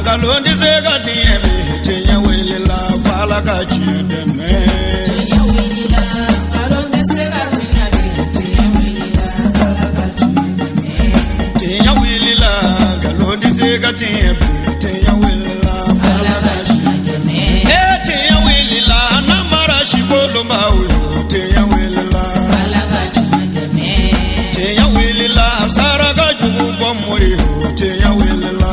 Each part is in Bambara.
Galondi segati ebe tenya wele la fala ka chideme. Tenya wele la galondi segati ebe tenya wele la fala ka chideme. Tenya wele la galondi segati ebe tenya wele la fala ka chideme. Tenya wele la namara shikolo mawe tenya wele la fala ka chideme. Tenya wele la saraga jugu bomori tenya wele la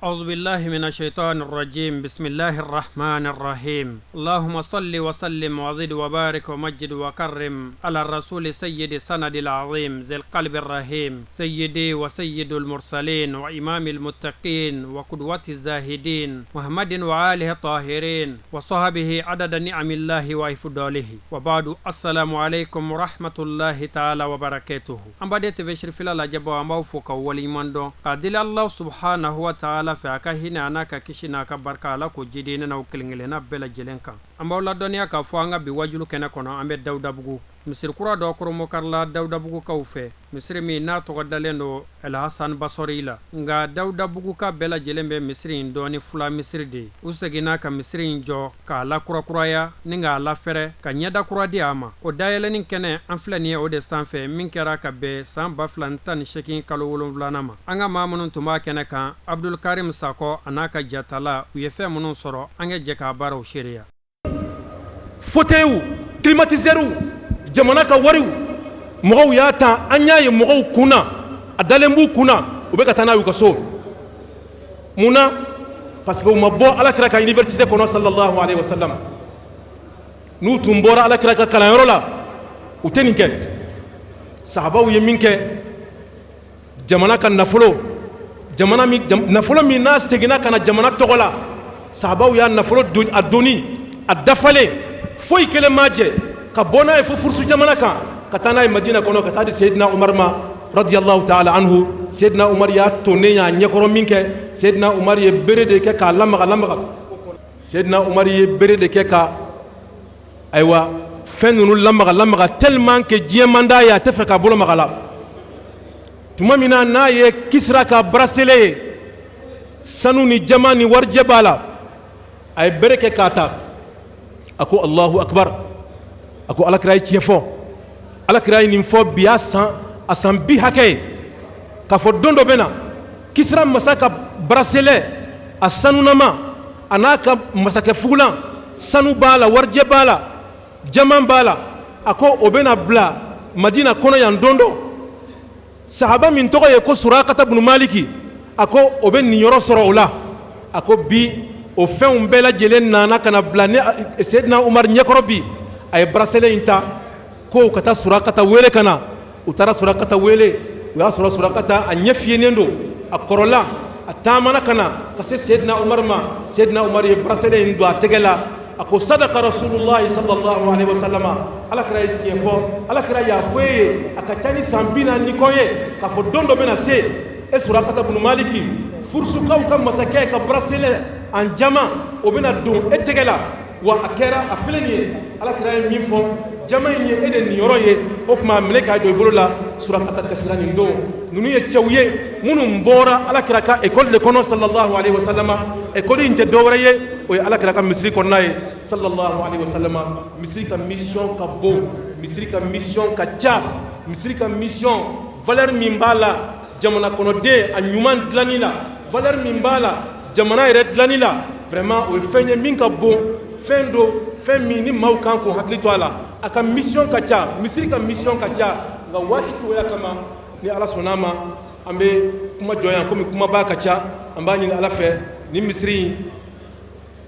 أعوذ بالله من الشيطان الرجيم. بسم الله الرحمن الرحيم. اللهم صل وسلم وزد وبارك ومجد وكرم على الرسول سيد السند العظيم ذي القلب الرحيم سيدي وسيد المرسلين وإمام المتقين وقدوة الزاهدين محمد وآله الطاهرين وصحبه عدد نعم الله وإفضاله وبعد. السلام عليكم ورحمة الله تعالى وبركاته. أم بدأت في شرف الله جبوا موفق وليمندو قادل الله سبحانه وتعالى aka hina anaka kishina ka barka ala ko jidina na ukilingile na bela jelenka amba wala doniya ka fo anga bi wajulu kena kono ambe dawda bugu misir kura do kuro mokarla dawda bugu ka ufe misir mi na to godalendo el hasan basorila nga dawda bugu ka bela jelembe misri ndoni fula misri de usegina ka misri njo ka la kura kuraya ninga la fere ka nyada kura di ama o dayele nin kene anflani o de sanfe min kera ka be san baflan tan shekin kalo wolon vlanama anga mamunun tuma kene kan Abdul Karim Sako anaka jatala uyefe munun soro ange jeka baro sheria fauteuil climatiseur jamana ka wariw mogaw ya ta anya ye mogaw kuna adalembu kuna ubeka tana yu kaso muna parce que o mabo ala kira ka université kono sallallahu alaihi wasallam nu tumbora ala kira ka kala yorola uteninke sahabaw ye minke jamana kan nafulo jamana mi nafulo mi na segina kana jamana togola sahabaw ya nafulo adoni adafale foi kele maje ka bona e fo fursu jamana kan katana e madina kono katadi sayyidina umar ma radiyallahu ta'ala anhu sayyidina umar ya tonenya nyekoro minke sayyidina umar ye berede ke ka lamaga sayyidina umar ye berede ke ka aywa fenunu lamaga tellement que diemanda ya tefaka bolo magala tumamina na ye kisra ka bracelet sanu ni jamani warje bala ay bereke kata ako Allahu akbar ako ala kray tiefo ala kray nim fo biya asan bi hake ka fo dondo bena kisra masaka bracelet asanu nama anaka masaka fulan sanu bala warje bala jaman bala ako obena bla madina kono yan dondo sahaba min togo ye ko Suraqata ibn Maliki ako oben ni yoro soro ula ako bi o fen bela jelen nana kana blane sayyidina Umar nyakoro bi ay bracelet inta ko kata Suraqata wele kana utara Suraqata wele wa Suraqata anyefie nendo akorola atamana kana kase sayyidina Umar ma sayyidina Umar ye bracelet ndo ategela ako sadaqa Rasulullah sallallahu alaihi wasallam ala kra tiefo ala kra ya foye akatani sambina nikoye ka fo dondo bena se e Suraqata ibn Maliki fursu kaw kam masake ka bracelet an jama obena don etegela wa akera afleni ala kra min fo jama ni eden ni yoroye o kuma meleka do bolola Suraqata kasrani ndo nunu ye chawye munu mbora ala kra ka école de kono sallallahu alaihi wasallam école inte dowraye o ala kra ka misri konaye sallallahu alaihi wasallam misri ka mission ka bo misri ka mission ka cha misri ka mission valeur mimbala jamana kono de anyuman dlanila valeur mimbala jamana ire dlanila vraiment o fenye minka bo fendo femi ni maukan ko haklito ala aka mission ka cha misri ka mission ka cha nga wati to ya kama ni ala sonama ambe kuma joya ko kuma ba ka cha ambani ala fe ni misri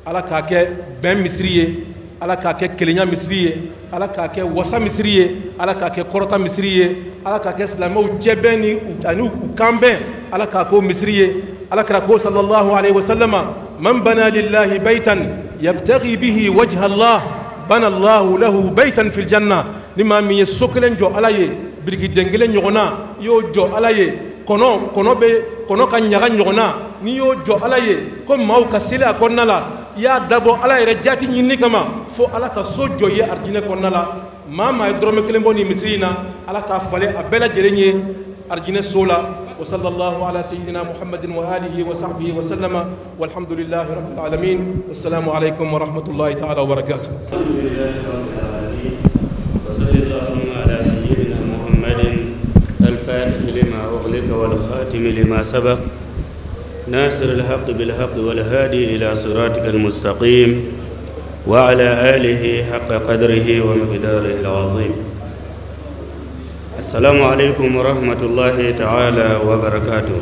ala ka ke ben misriye ala ka ke kelenya misriye ala ka ke wasa misriye ala ka ke korota misriye ala ka ke islamo jebeni anu kambe ala ka ko misriye ala ka ko sallallahu alaihi wasallama man bana lillahi baytan yabtaghi bihi wajha Allah bana Allah lahu baytan fil janna lima mi yesokelen jo alaye birgi dengele nyogona yo jo alaye kono be kono kan nyaga nyogona ni yo jo alaye ko maw ka sila konnala ya dabo ala ire jati nyinni kama fo ala ka sojo ye ardine konnala maa maa ye dɔrɔmɛ kelen bɔ nin misiri in na ala k'a falen a bɛɛ lajɛlen ye arijinɛ so la wa sallallahu ala sayyidina muhammadin wa alihi wa sahbihi wa sallama walhamdulillahi rabbil alamin wassalamu alaikum wa rahmatullahi ta'ala wa barakatuh. الفاتح لما أغلق والخاتم لما سبق ناصر الحق بالحق والهادي إلى صراطك المستقيم وعلى آله حق قدره ومقداره العظيم. السلام عليكم ورحمة الله تعالى وبركاته.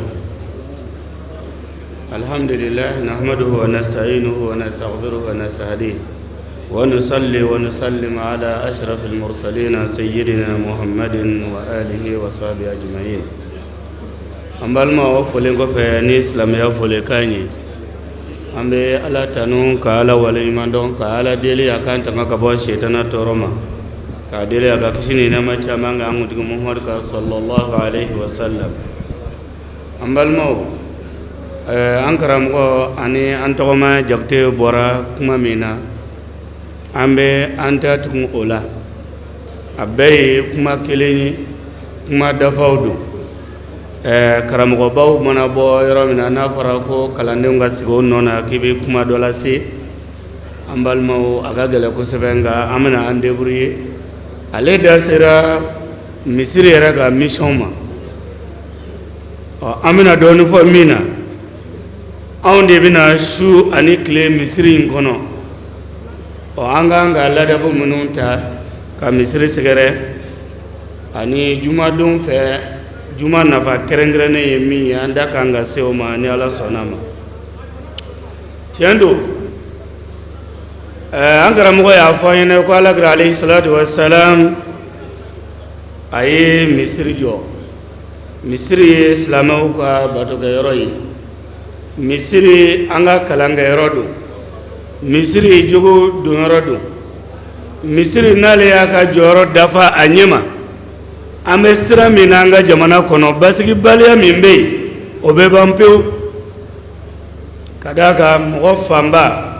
الحمد لله نحمده ونستعينه ونستغفره ونستهديه ونصلي ونسلم على أشرف المرسلين سيدنا محمد وآله وصحبه أجمعين. أمبالما وفلين كفاني إسلام يفعل كاني أمبي على تنون كالا وليمان دون كالا ديلي أكان تمكبوا شيطان تورما كاديلي أكاكشيني نما تشامان عمود محمد صلى الله عليه وسلم. أمبالما أنكرم أني أنتوما جكتي بورا كما مينا ambe anta tukun ola abe kuma keleni kuma dafawdu karamogo baw mana bo yoro mina na fara ko kalande nga sigo nona kibe kuma dola se ambal maw aga gele ko sebenga amana ande buriye ale da sera misiri era ga mission ma amina doni fo mina awde bina shu ani kle misiri ngono o anga ladabu mununta ka misiri sigere ani juma dum fe juma nafa kerengrene yemi anda kanga seoma ni ala sonama tiendo angara mo ya fa yene ko ala gra alayhi salatu wassalam ay misiri jo misiri islamu ka bato ga yoroyi misiri anga kalanga yorodo misiri jogo donorodo misiri nale yaka joro dafa anyema amesira minanga jamana kono basigi balia mimbe obeba mpeu kadaka mo famba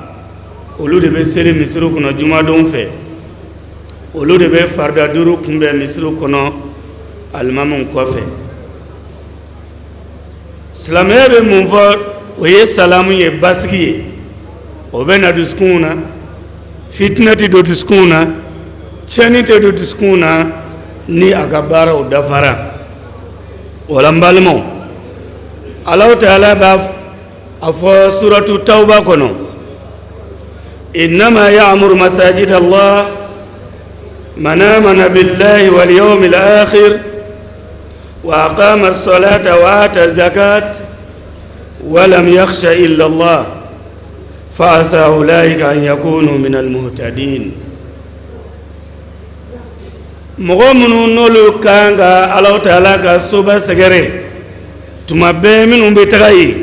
olu de be sele misiri kono juma don fe olu de be farda duru kumbe misiri kono almamun kofe islamebe munfo oye salamu ye basigi obena duskuna fitnati do duskuna chanite do duskuna ni agabara udafara wala mbalmo Allah Ta'ala baf afwa suratu tauba kono innama ya'muru masajid Allah man amana billahi wal yawmil akhir wa aqama as-salata wa ata az-zakat wa lam yakhsha illa Allah فعسى أولئك أن يكونوا من المهتدين. مغمن نولو كانغا الله تعالى كسوبا سجري تمابي من بتغاي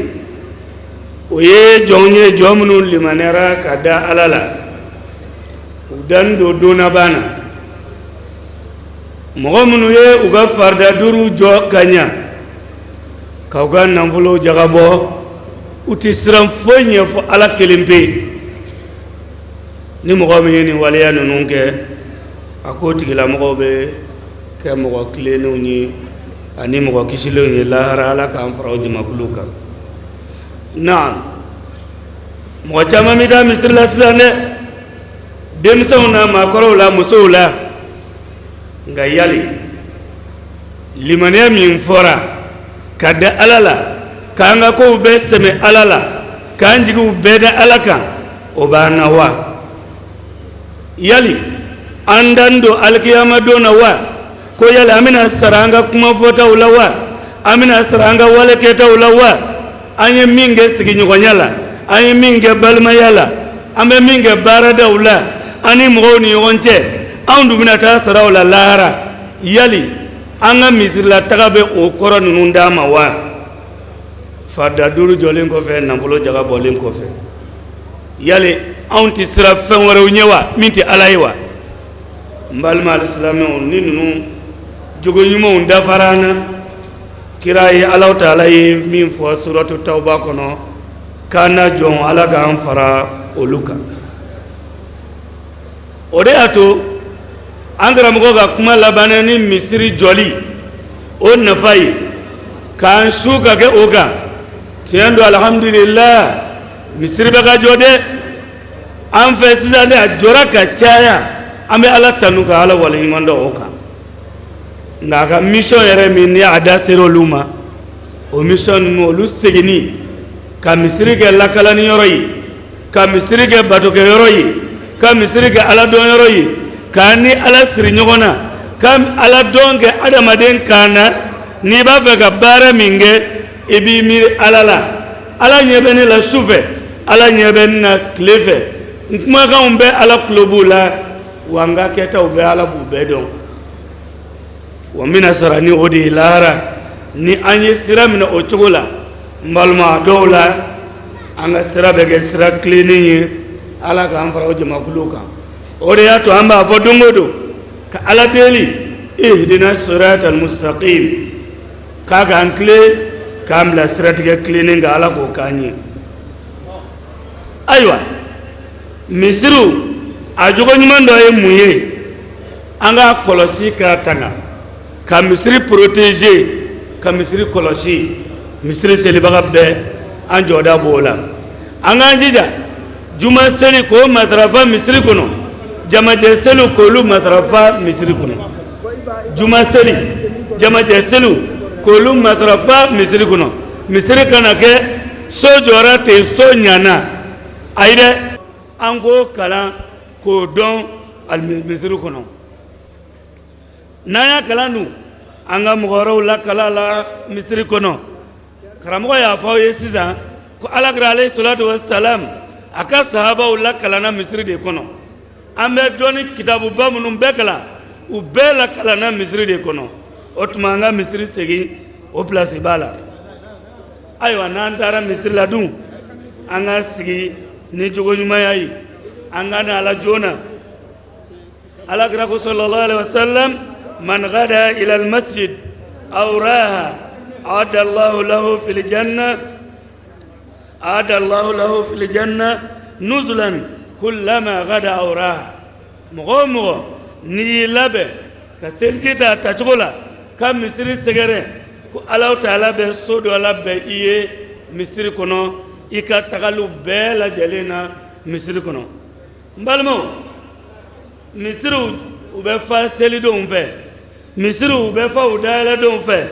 ويه جوني جومنو لمنرا كدا ألالا ودان دو دونا بانا مغمن يه uga دا دورو جو كانيا كوغان نمفلو جغابو uti siran fonye fo ala kelimpe ni mogo mi ni waliya nunu ke akoti gila mogo be ke mogo klenu ni ani mogo kisilo ni lahara ala ka amfara ujima kuluka naam mogo chama mida misir la sane demsona makoro la musola nga yali limane min fora kada alala kanga ko be seme alala kanji ko beda alaka obana wa yali andando alkiyama dona wa ko yali amina saranga kuma fota ulawa amina saranga wala keta ulawa anye minge sigi nyogonyala anye minge balma yala ame minge barada ula ani mgoni yonche andu mina ta sarawla lara yali anga misirla tagabe o koro nunda mawa farda duru jolen ko fe namfolo jaga bolen ko fe yale anti sira fen wara nyewa minti alaywa mbalma alislamu ni nunu jogo nyumo unda farana kirai Allah Ta'ala min fo suratu tauba kono kana jon ala ga fara oluka ode ato angara mo ga kuma labanani misiri joli o nafai kan shuka ke oga tiendo alhamdulillah misiri be ga jode an fe sizane a jora ka caya ambe ala tanuka ala wala imando oka ndaga mission yere min ya ada sero luma o mission no lu segini ka misiri ke lakalani yoroyi ka misiri ke bato ke yoroyi ka misiri ke ala don yoroyi ka ni ala siri nyogona ka ala don ke adamaden kana ni ba fe ka bara minge ibi mir ala nyebe ni la suve ala nyebe na klefe nkuma ka umbe ala klobula wanga keta ube ala bubedon wa mina sarani odi lara ni anye sira mina ochogola mbalma dowla anga sira bege sira cleaning ala ka amfara o jama kuluka ode ya to amba fo dungodo ka ala deli ihdina siratal mustaqim ka ga ankle kam la siratige cleaning ala ko kanyi aywa misiru ajogo nyumando ye muye anga kolosi ka tanga ka misiri protéger ka misiri kolosi misiri selibaga be an joda bola anga jija juma seli ko matrafa misiri kono jama je selu ko lu matrafa misiri kono juma seli jama je selu ko lu matrafa misiri kono misiri kana ke so jora te so nyana aide ango kala ko don al misiri kono naya kalanu anga mugoro la kala la misiri kono karamo ya fawo yesiza ko alagra alayhi salatu wassalam aka sahaba la kala na misiri de kono ambe doni kitabu bamunum bekala u bela kala na misiri de kono otmanga misiri segi o place bala aywa nan tara misiri la dun anga sigi ni jogo nyuma yayi anga na ala jona alagra ko sallallahu alaihi wasallam من غدا إلى المسجد أو راها عاد الله له في الجنة نزلا كلما غدا أو راها مغمغ نيلابه كسلكتا تشغلا كم مصري سجره الله تعالى بسود ولا بإيه مصري كنو إكا تغلو بلا جلنا مصري كنو بالمو مصري وبفا سليدون فيه misiri u bɛ fa u dayɛlɛ don fɛ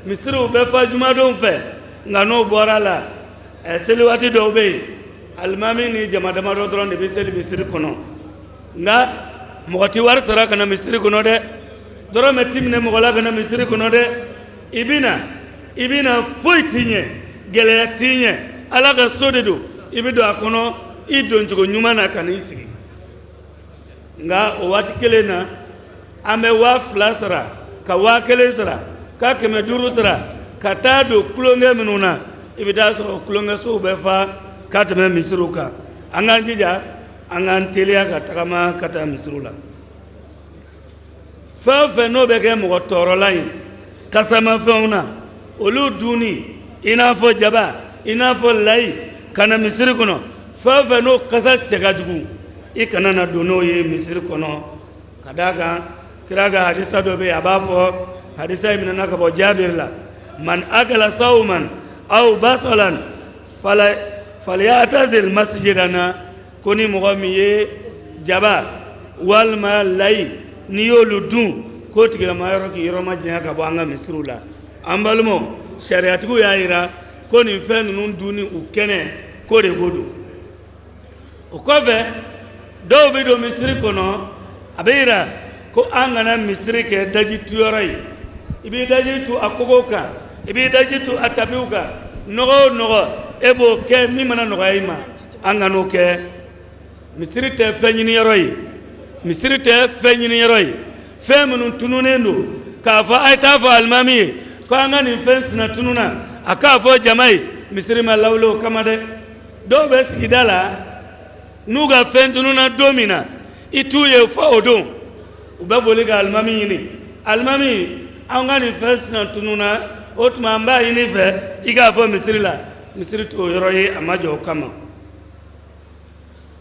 misiri u bɛ fa juma don fɛ nka n'o bɔra la seli waati dɔw bɛ yen alimami ni jama damadɔ dɔrɔn de bɛ seli misiri kɔnɔ nka mɔgɔ ti wari sara ka na misiri kɔnɔ dɛ dɔrɔmɛ ti minɛ mɔgɔ la ka na misiri kɔnɔ dɛ i bɛna foyi ti ɲɛ gɛlɛya ti ɲɛ ala ka so de don i bɛ don a kɔnɔ i don cogo ɲuman na ka n'i sigi nka o waati kelen na an bɛ 2,000 sara ka 1,000 sara ka 500 sara ka taa don kulonkɛ minnu na i bɛ taa sɔrɔ kulonkɛsow bɛ fa ka tɛmɛ misiriw kan an k'an jija an k'an teliya ka tagama ka taa misiriw la fɛn o fɛn n'o bɛ kɛ mɔgɔ tɔɔrɔla ye kasamafɛnw na olu dunni i n'a fɔ jaba i n'a fɔ layi ka na misiri kɔnɔ fɛn o fɛn n'o kasa cɛ ka jugu i kana na don n'o ye misiri kɔnɔ ka d'a kan kira ka hadisa dɔ bɛ yen a b'a fɔ hadisa in minɛna ka bɔ Jabir la man akala sawman aw basalan falyatazil masjidana ko ni mɔgɔ min ye jaba walima layi n'i y'olu dun k'o tigilama yɔrɔ k'i yɔrɔ ma janya ka bɔ an ka misiriw la an balimaw sariyatigiw y'a yira ko nin fɛn ninnu dunni u kɛnɛ k'o de ko don o kɔfɛ dɔw bɛ don misiri kɔnɔ a bɛ yira ko an kana misiri kɛ daji tuyɔrɔ ye i b'i daji tu a kogow kan i b'i daji tu a tapiw kan nɔgɔ o nɔgɔ e b'o kɛ min mana nɔgɔya i ma an kan'o kɛ misiri tɛ fɛn ɲiniyɔrɔ ye misiri tɛ fɛn ɲiniyɔrɔ ye fɛn minnu tununnen don k'a fɔ a ye t'a fɔ alimami ye ko an ka nin fɛn sina tununa a k'a fɔ jama ye misiri ma lawuli o kama dɛ dɔw bɛ sigida la n'u ka fɛn tununa don min na i t'u ye fɔ o don u bɛ boli ka alimami ɲini alimami an ka nin fɛn sina tununa o tuma an b'a ɲini fɛ i k'a fɔ misiri la misiri t'o yɔrɔ ye a ma jɔ o kama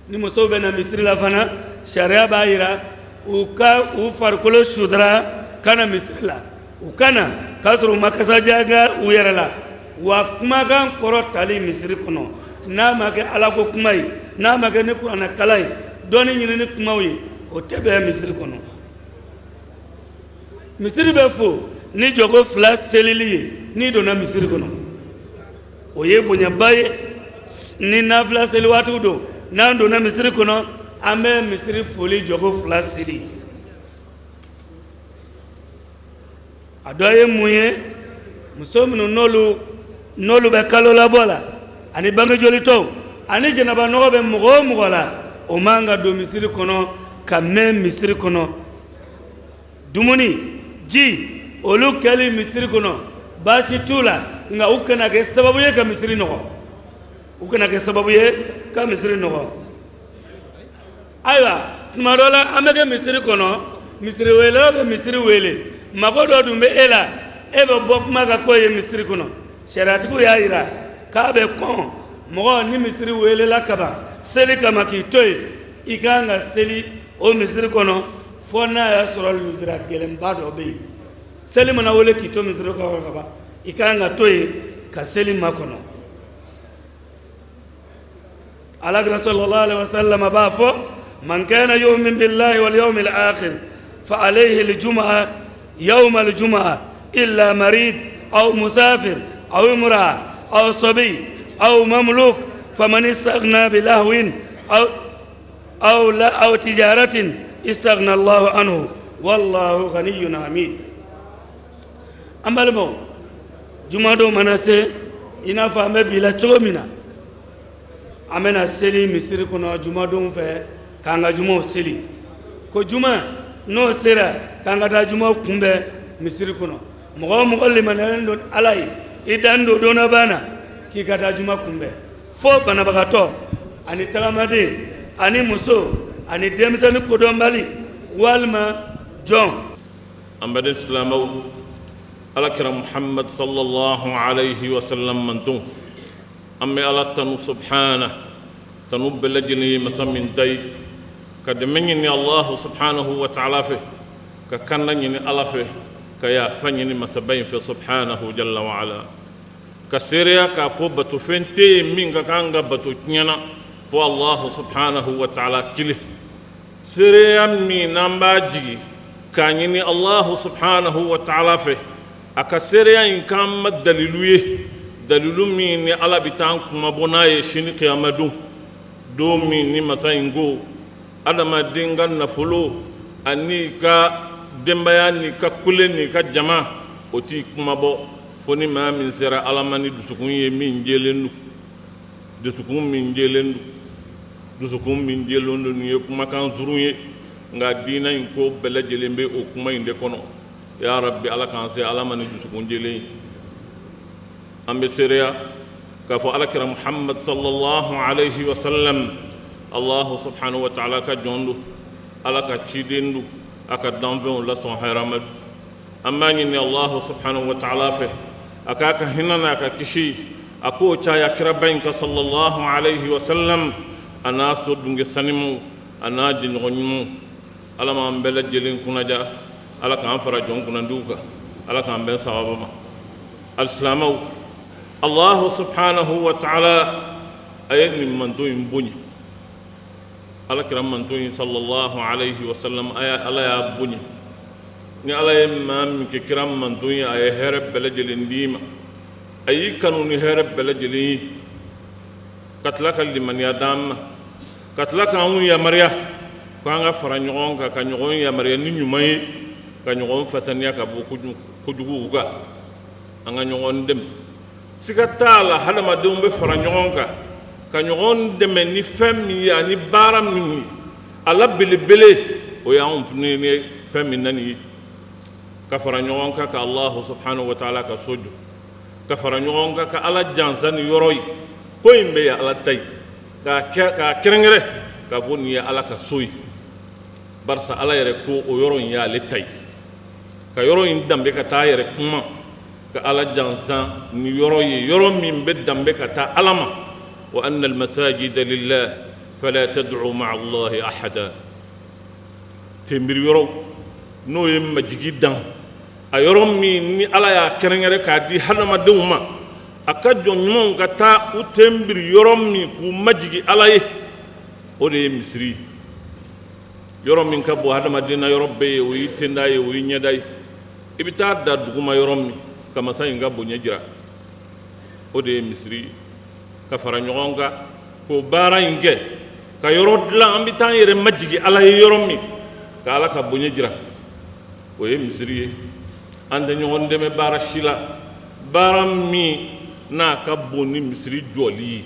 ni musow bɛ na misiri la fana sariya b'a yira u farikolo sudara kana misiri la u kana k'a sɔrɔ u ma kasajaga u yɛrɛ la wa kumakan kɔrɔ tali misiri kɔnɔ n'a ma kɛ ala ko kuma ye n'a ma kɛ ni kuranɛ kala ye dɔɔni ɲini ni kumaw ye o tɛ bɛn misiri kɔnɔ misiri bɛ fo ni jɔko 2 selili ye n'i donna misiri kɔnɔ o ye bonyaba ye ni nafila seli waatiw don n'an donna misiri kɔnɔ an bɛ misiri foli jɔko 2 seli a dɔ ye mun ye muso minnu n'olu bɛ kalo labɔ la ani bangejolitɔw ani jɛnɛba nɔgɔ bɛ mɔgɔ o mɔgɔ la o man ka don misiri kɔnɔ ka mɛn misiri kɔnɔ dumuni ji olu kɛli misiri kɔnɔ baasi t'u la nka u kana kɛ sababu ye ka misiri nɔgɔ u kana kɛ sababu ye ka misiri nɔgɔ ayiwa tuma dɔ la an bɛ kɛ misiri kɔnɔ misiri welew bɛ misiri wele mago dɔ dun bɛ e la e bɛ bɔ kuma ka k'o ye misiri kɔnɔ sariyatigiw y'a jira k'a bɛ kɔn mɔgɔ ni misiri welela kaban seli kama k'i to yen i kan ka seli o misiri kɔnɔ fo n'a y'a sɔrɔ lujura gɛlɛnba dɔ bɛ yen seli mana wele k'i to misiri kɔnɔ kaban i kan ka to yen ka seli makɔnɔ alakira sallallahu alaihi wasallam b'a fɔ man kana yu'min billahi wal yawmil akhir fa alayhi al-jum'a yawm al-jum'a illa marid aw musafir aw imra aw sabi aw mamluk faman istaghna bilahwin aw tijaratin istaghna Allah anhu wallahu ghaniyyun hamid ambalmo jumado manase ina fa me bila chomina amena seli misiri kono jumadon fe kanga jumo seli ko juma no sera kanga da jumo kumbe misiri kono mogo limanen don alai idan do dona bana ki kata juma kumbe fo bana bagato ani tagamade ani muso ani demsani kodombali walma jon ambade islamaw alakira muhammad sallallahu alayhi wa sallam mantum amme ala tanu subhana tanu belajini masamin tay kademeni ni allah subhanahu wa ta'ala fe ka kanani ni ala fe ka ya fanyini masabain fi subhanahu jalla wa ala ka seriya ka fo batu fente minga kanga batu nyana fo allah subhanahu wa ta'ala kili seriya mi namba jigi kanyini allah subhanahu wa ta'ala fe aka seriya in kam daliluye dalilu min ni ala bitan kuma bona ye shini qiyamadu do min ni masaingo adama dinga nafolo ani ka dembaya ni ka kule ni ka jama oti kuma bo foni ma min sera alamani dusukun ye min jelendu dusukun min jelondo ni kuma kan zurun ye nga dina in ko bela jelembe o kuma inde kono ya rabbi ala kan se alamani dusukun jelen ambe seria ka fo alakira muhammad sallallahu alayhi wa sallam allah subhanahu wa ta'ala ka jondu alaka chidendu aka danvon la son haramad amma ni allah subhanahu wa ta'ala fe aka hinana ka kishi ako cha ya kirabainka sallallahu alayhi wa sallam ana so dunge sanimu ana jingonmu alama ambela jelin kunaja alaka amfara jon kunanduka alaka amben sawabama alislamaw Allah subhanahu wa ta'ala ayat ni mantuin bunyi ala kiram mantuin sallallahu alayhi wa sallam ayat ala ya bunyi ni ala imam ki kiram mantuin ay herab balajil ndima ay kanu ni herab balajil katlaka liman yadam katlaka un ya maria ko nga faranyon ka kanyon ya maria ni nyumay kanyon fatania ka bu kujugu ga anga nyon dem sigatala hadama de umbe fara ɲɔgɔn ka ɲɔgɔn dɛmɛ ni fɛn min ye ani baara min ye ala belebele o y'anw fini ni fɛn min nani ye ka fara ɲɔgɔn kan ka allah subhanahu wa ta'ala ka so jɔ ka fara ɲɔgɔn kan ka ala jansa ni yɔrɔ ye ko in bɛ ye ala ta ye k'a kɛrɛnkɛrɛn k'a fɔ nin ye ala ka so ye barisa ala yɛrɛ ko o yɔrɔ in y'ale ta ye ka yɔrɔ in danbe ka taa yɛrɛ kuma ka ala jansan ni yɔrɔ ye yɔrɔ min bɛ danbe ka taa ala ma wa anna almasajida lillah fala tad'u ma'a allahi ahada tembiri yɔrɔ n'o ye majigi dan a yɔrɔ min ni ala y'a kɛrɛnkɛrɛn k'a di hadamadenw ma a ka jɔn ɲumanw ka taa u tembiri yɔrɔ min k'u majigi ala ye o de ye misiri yɔrɔ min ka bon hadamaden na yɔrɔ bɛɛ ye o y'i tenda ye o y'i ɲɛda ye i bɛ taa da duguma yɔrɔ min ka masa in ka bonya jira o de ye misiri ka fara ɲɔgɔn kan k'o baara in kɛ ka yɔrɔ dilan an bɛ taa an yɛrɛ majigi ala ye yɔrɔ min ka ala ka bonya jira o ye misiri ye an tɛ ɲɔgɔn dɛmɛ baara si la baara min n'a ka bon ni misiri jɔli ye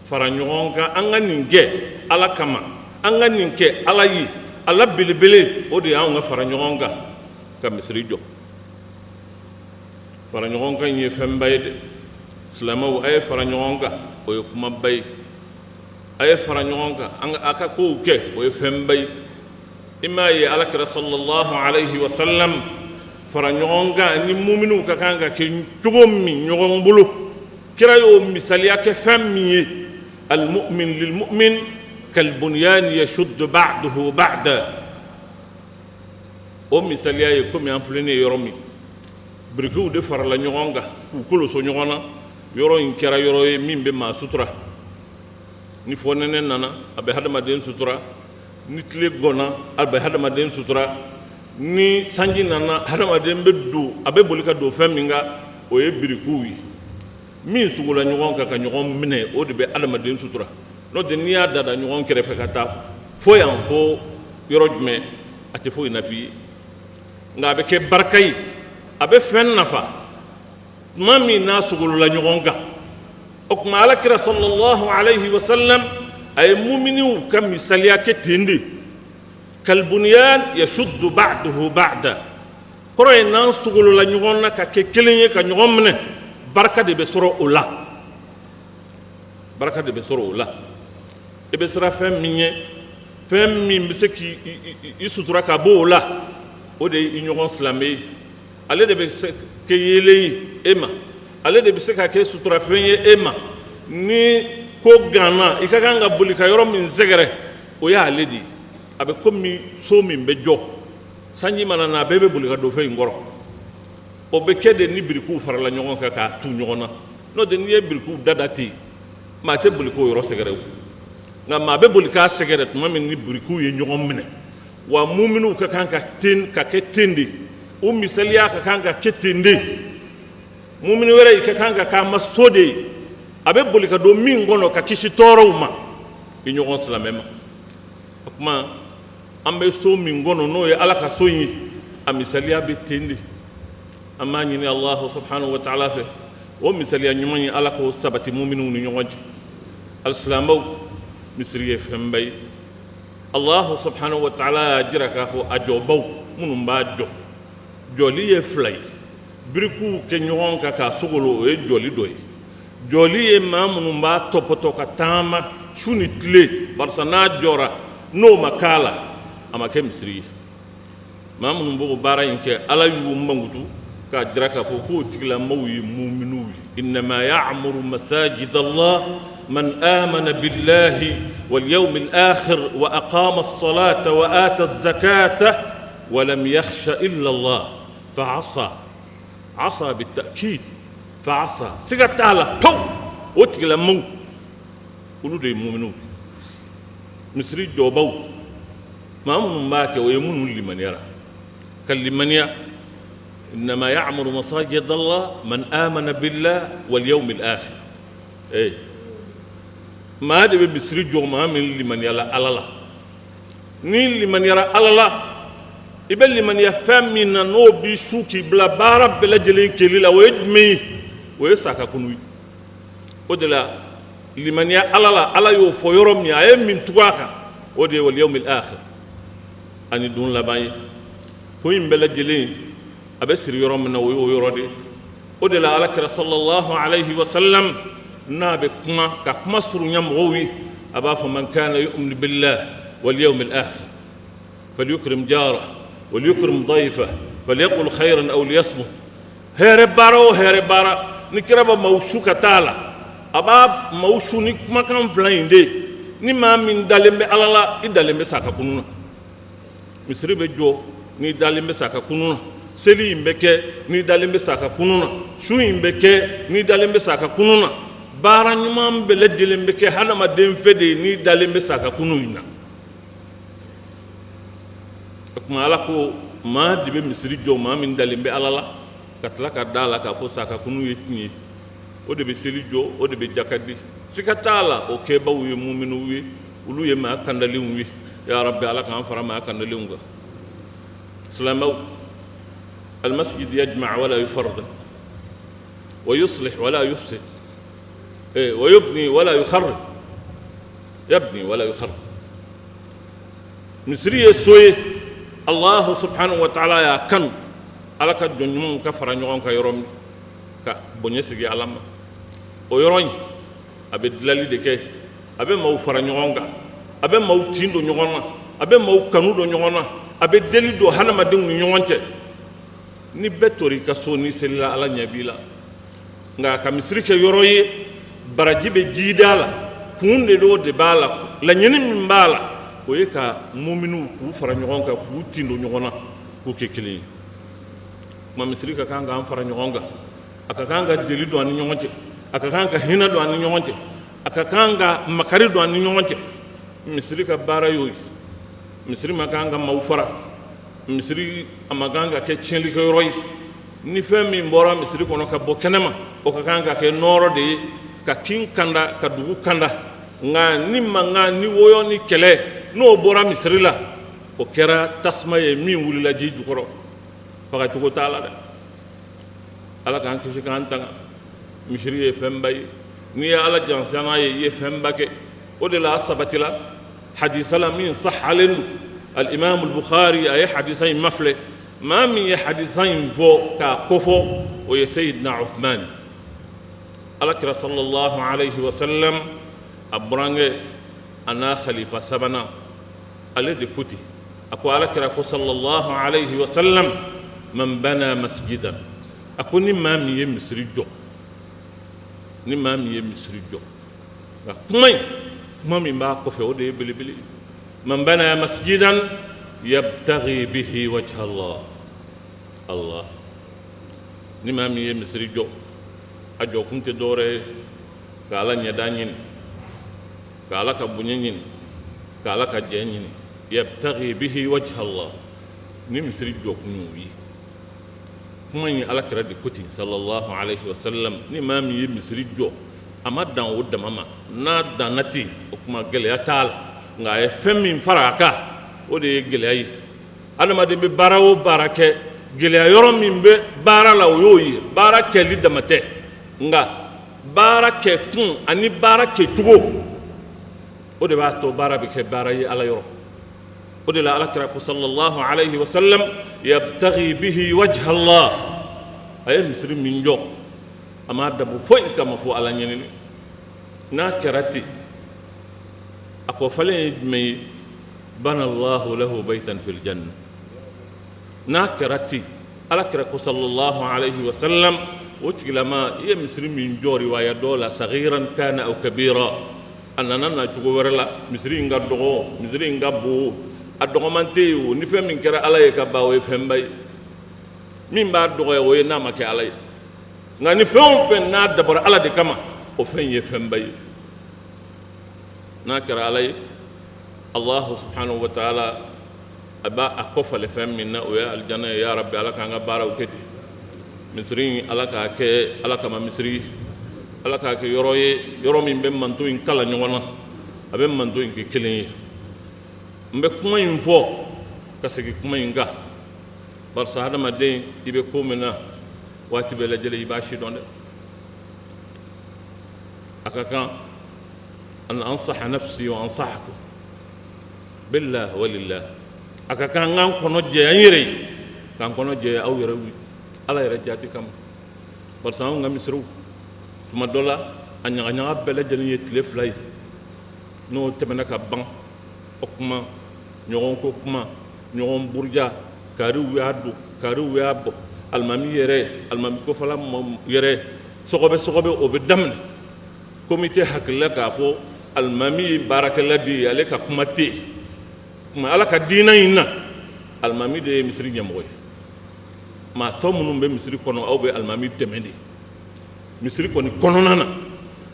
fara ɲɔgɔn kan an ka nin kɛ ala kama an ka nin kɛ ala ye ala belebele o de y'anw ka fara ɲɔgɔn kan ka misiri jɔ fara ɲɔgɔn kan ye fɛnba ye dɛ silamɛw a ye fara ɲɔgɔn kan o ye kumaba ye a ye fara ɲɔgɔn kan a ka kow kɛ o ye fɛnba ye i m'a ye alakira sallallahu alayhi wa sallam fara ɲɔgɔn kan ni muminiw ka kan ka kɛ cogo min ɲɔgɔn bolo kira y'o misaliya kɛ fɛn min ye almu'min lilmu'min kalbunyan yashuddu ba'duhu ba'da o misaliya ye komi an filɛ ne ye yɔrɔ min birikiw de farala ɲɔgɔn kan k'u koloso ɲɔgɔn na yɔrɔ in kɛra yɔrɔ ye min bɛ maa sutura ni fɔnɛnɛ nana a bɛ hadamaden sutura ni tile gɔnna a bɛ hadamaden sutura ni sanji nana hadamaden bɛ don a bɛ boli ka don fɛn min kan o ye birikiw ye min sugula ɲɔgɔn kan ka ɲɔgɔn minɛ o de bɛ hadamaden sutura n'o tɛ n'i y'a dada ɲɔgɔn kɛrɛfɛ ka taa fo yan fo yɔrɔ jumɛn a tɛ foyi nafa i ye nka a bɛ kɛ barika ye a bɛ fɛn nafa tuma min n'a sugula ɲɔgɔn kan o tuma alakira sallallahu alayhi wa sallam a ye muminiw ka misaliya kɛ ten de kalbunyan yashuddu ba'duhu ba'da kɔrɔ ye n'an sugula ɲɔgɔn na ka kɛ kelen ye ka ɲɔgɔn minɛ barika de bɛ sɔrɔ o la barika de bɛ sɔrɔ o la i bɛ siran fɛn min ye fɛn min bɛ se k'i sutura ka bɔ o la o de ye i ɲɔgɔn silamɛ ye ale de bɛ se kɛ yeelen ye e ma ale de bɛ se ka kɛ suturafɛn ye e ma ni ko ganna i ka kan ka boli ka yɔrɔ min sɛgɛrɛ o y'ale de ye a bɛ komi so min bɛ jɔ sanji mana na a bɛɛ bɛ boli ka don fɛn in kɔrɔ o bɛ kɛ de ni birikiw farala ɲɔgɔn kan k'a tu ɲɔgɔn na n'o tɛ n'i ye birikiw dada ten maa tɛ boli k'o yɔrɔ sɛgɛrɛ o nka maa bɛ boli k'a sɛgɛrɛ tuma min ni birikiw ye ɲɔgɔn minɛ wa muminiw ka kan ka kɛ ten de o misaliya ka kan ka kɛ ten de mumini wɛrɛ ka kan ka k'a ma so de ye a bɛ boli ka don min kɔnɔ ka kisi tɔɔrɔw ma i ɲɔgɔn silamɛ ma o tuma an bɛ so min kɔnɔ n'o ye ala ka so in ye a misaliya bɛ ten de an b'a ɲini alahu subhanahu wa ta'ala fɛ o misaliya ɲuman ye ala k'o sabati muminiw ni ɲɔgɔn cɛ alisilamɛw misiri ye fɛnba ye alahu subhanahu wa ta'ala y'a jira k'a fɔ a jɔbaw minnu b'a jɔ jɔli ye fila ye birikiw kɛ ɲɔgɔn kan k'a sogolo o ye jɔli dɔ ye jɔli ye maa minnu b'a tɔpɔtɔ ka taama su ni tile barisa n'a jɔra n'o ma k'a la a ma kɛ misiri ye maa minnu b'o baara in kɛ ala y'u mankutu k'a jira k'a fɔ k'o tigilamɔgɔw ye muminiw ye innama ya'muru masajid Allah man amana billahi wal yawmil akhir wa aqama as-salata wa ata az-zakata wa lam yakhsha illa Allah fa'asa asa bit-ta'kid fa'asa siga tala paw o tigilamɔgɔw olu de ye muminiw misiri jɔbaw maa minnu b'a kɛ o ye minnu limaniyara ka limaniya إنما يعمر مساجد الله من آمن بالله واليوم الآخر ما هذا بمصر جوما من لمن يلا الله نين لمن يرى الله يبل لمن يفهم من نو بيشوكي بلا بارب بلا جلين كليلا ويجمي ويساكا كنوي ودلا لمن يرى الله يوفو يرمي أي من تواكا ودي واليوم الآخر أني دون لباي كوين بلا جلين أبسر يرمنا ويورد ودلا على كرا صلى الله عليه وسلم نابك ما كمصر يمغوي أبا فمن كان يؤمن بالله واليوم الآخر فليكرم جاره وليكرم ضيفه فليقل خيرا أو ليصمت هربارا نكرب موشوكا تالا أبا موشو نكما كان فلاين دي نما من دالمي على الله إدالمي ساكا كنونا misiri bɛ jɔ n'i dalen bɛ sa ka kunu na seli in bɛ kɛ n'i dalen bɛ sa ka kunu na su in bɛ kɛ n'i dalen bɛ sa ka kunu na baara ɲuman bɛɛ lajɛlen bɛ kɛ hadamaden fɛ de n'i dalen bɛ sa ka kunu in na o tuma ala ko maa de bɛ misiri jɔ maa min dalen bɛ ala la ka tila ka da la k'a fɔ sa ka kunu ye tiɲɛ ye o de bɛ seli jɔ o de bɛ jakadi siga t'a la o kɛbaw ye muminuw ye olu ye maa kandalenw ye ya rabbi ala k'an fara maa kandalenw kan silamɛw المسجد يجمع ولا يفرق ويصلح ولا يفسد ويبني ولا يخرب يبني ولا يخرب مصري سوي الله سبحانه وتعالى يا كن على كجنم كفر نيون كيروم كبني سيغي علام ويروي ابي دلالي دكه ابي مو فر نيون ابي مو تيندو نيون ابي مو كانودو نيون ابي دلي دو حنما دين نيونته ni betori ka so ni selila ala nyabila nga ka misiri ke yoro ye baraji be jidala kunde do de bala la nyini min bala o ye ka mu'minu ku fara nyogon ka ku tindo nyogona ku ke kili ma misiri ka kanga am fara nyogonga aka kanga deli do an nyogonte aka kanga hina do an nyogonte aka kanga makari do an nyogonte misiri ka bara yoy misiri ma kanga mawfara misiri amaganga ke tienli ko roy ni fami mbora misiri kono ka bo kenema o ka kanga ke noro de ka kin kanda ka dugu kanda nga ni manga ni woyo ni kele no bora misiri la o kera tasma ye min wulila ji jukoro faka tugo taala de ala kan kisi kan tanga misiri ye fembay ni ala jansana ye fembake o de la sabatila hadithala min sahhalin الإمام البخاري أي حديثين مفلة ما من حديثين فوق كفو ويا سيدنا عثمان أذكر صلى الله عليه وسلم أبرانج أنا خليفة سبنا الذي كتي أكو أذكر صلى الله عليه وسلم من بنى مسجدا أكو نما مية مصري جو نما مية مصري جو كما من بقى كفو ودي بلي بلي من بنى مسجدا يبتغي به وجه الله الله نما مي مسري جو اجو كنت دوره قال نيدانين قال كبنين قال كجنين يبتغي به وجه الله نمسري جو كنوي كما على كرد كوتي صلى الله عليه وسلم نما مي مسري جو اما دان ودمما نا دانتي وكما غليا تال nga ye fɛn min fara a kan o de ye gɛlɛya ye adamaden bɛ baara o baara kɛ gɛlɛya yɔrɔ min bɛ baara la o y'o ye baara kɛli dama tɛ nga baara kɛ kun ani baara kɛcogo o de b'a to baara bɛ kɛ baara ye ala yɔrɔ o de la alakira ko sallallahu alayhi wa sallam yabtaghi bihi wajha Allah a ye misiri min jɔ a ma dabɔ foyi kama fo ala ɲinini n'a kɛra ten أكو فلين جمي بنى الله له بيتا في الجنة ناكرتي ألكرك صلى الله عليه وسلم وتقول ما هي مصري من جوري ويا دولا صغيرا كان أو كبيرا أننا نجور لا مصري نقدرو مصري نقبو أدعو من تيو نفهم من كرا على يكبا ويفهم باي من بعد دعوة وينام كعلي نفهم بين ناد دبر على دكما وفين يفهم باي ناكر علي الله سبحانه وتعالى أبا أكفل فهم منا ويا الجنة يا رب على كان بارا وكتي مصري على كاك على كما مصري على كاك يروي من بين منتو إن كلا نيوانا أبين منتو إن كيلين مبكما ينفو كسيك كما ينجا بس هذا ما دين يبكو منا واتي بلجلي يباشي دون أكاكا أن أنصح نفسي وأنصحكم بالله ولله أكا كان غان كونو جيري كان كونو جي أو يروي الله يرجعتي كم برسان غام مسرو ثم دولا أن يغنى بلا جني يتلف لاي نو تمنك بان أكما نيون كوكما نيون برجا كارو ويابو المامي يري المامي كوفلا يري سوغبي وبدمن كوميتي حكلا كافو المامي بارك الله دي عليك كمتي كما على كدينا إنا alimami de ye misiri ɲɛmɔgɔ ye maa tɔ minnu bɛ misiri kɔnɔ aw bɛ alimami dɛmɛ de misiri kɔni kɔnɔna na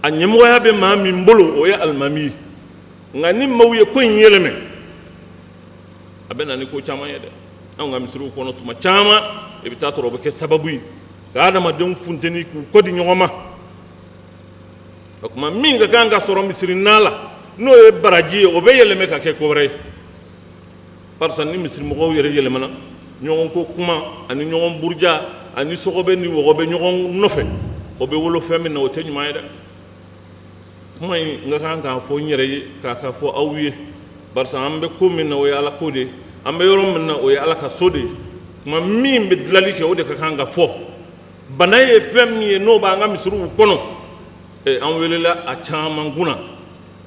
a ɲɛmɔgɔya bɛ maa min bolo o ye alimami ye nka ni maaw ye ko in yɛlɛmɛ a bɛ na ni ko caman ye dɛ anw ka misiriw kɔnɔ tuma caman i bɛ taa sɔrɔ o bɛ kɛ sababu ye ka adamadenw funteni k'u kɔ di ɲɔgɔn ma o tuma min ka kan ka sɔrɔ misiri na la n'o ye baraji ye o bɛ yɛlɛmɛ ka kɛ ko wɛrɛ ye barisa ni misirimɔgɔw yɛrɛ yɛlɛmana ɲɔgɔn ko kuma ani ɲɔgɔn buruja ani sɔgɔbɛ ni wɔgɔbɛ ɲɔgɔn nɔfɛ o bɛ wolo fɛn min na o tɛ ɲuman ye dɛ kuma in n ka kan k'a fɔ n yɛrɛ ye k'a ka fɔ aw ye barisa an bɛ ko min na o ye ala ko de ye an bɛ yɔrɔ min na o ye ala ka so de ye kuma min bɛ dilanli kɛ o de ka kan ka fɔ bana ye fɛn min ye n'o b'an ka misiriw kɔnɔ an welela a caman kunna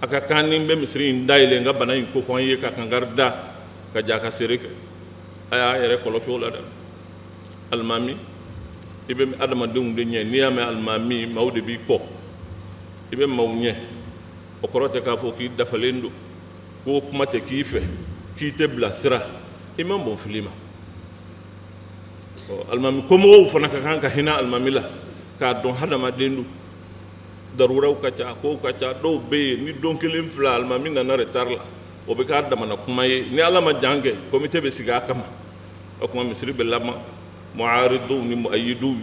a ka kan ni n bɛ misiri in dayɛlɛ n ka bana in ko fɔ an ye ka kankari da ka ja ka seere kɛ a y'a yɛrɛ kɔlɔsi o la dɛ alimami i bɛ adamadenw de ɲɛ n'i y'a mɛn alimami maaw de b'i kɔ i bɛ maaw ɲɛ o kɔrɔ tɛ k'a fɔ k'i dafalen don ko kuma tɛ k'i fɛ k'i tɛ bilasira i man bon fili ma alimami komɔgɔw fana ka kan ka hinɛ alimami la k'a dɔn hadamaden don daruraw ka ca kow ka ca dɔw bɛ yen ni don kelen fila alimami nana retard la o bɛ k'a damana kuma ye ni ala ma jan kɛ komite bɛ sigi a kama o tuma misiri bɛ laban mu'ariduw ni mu'ayyiduw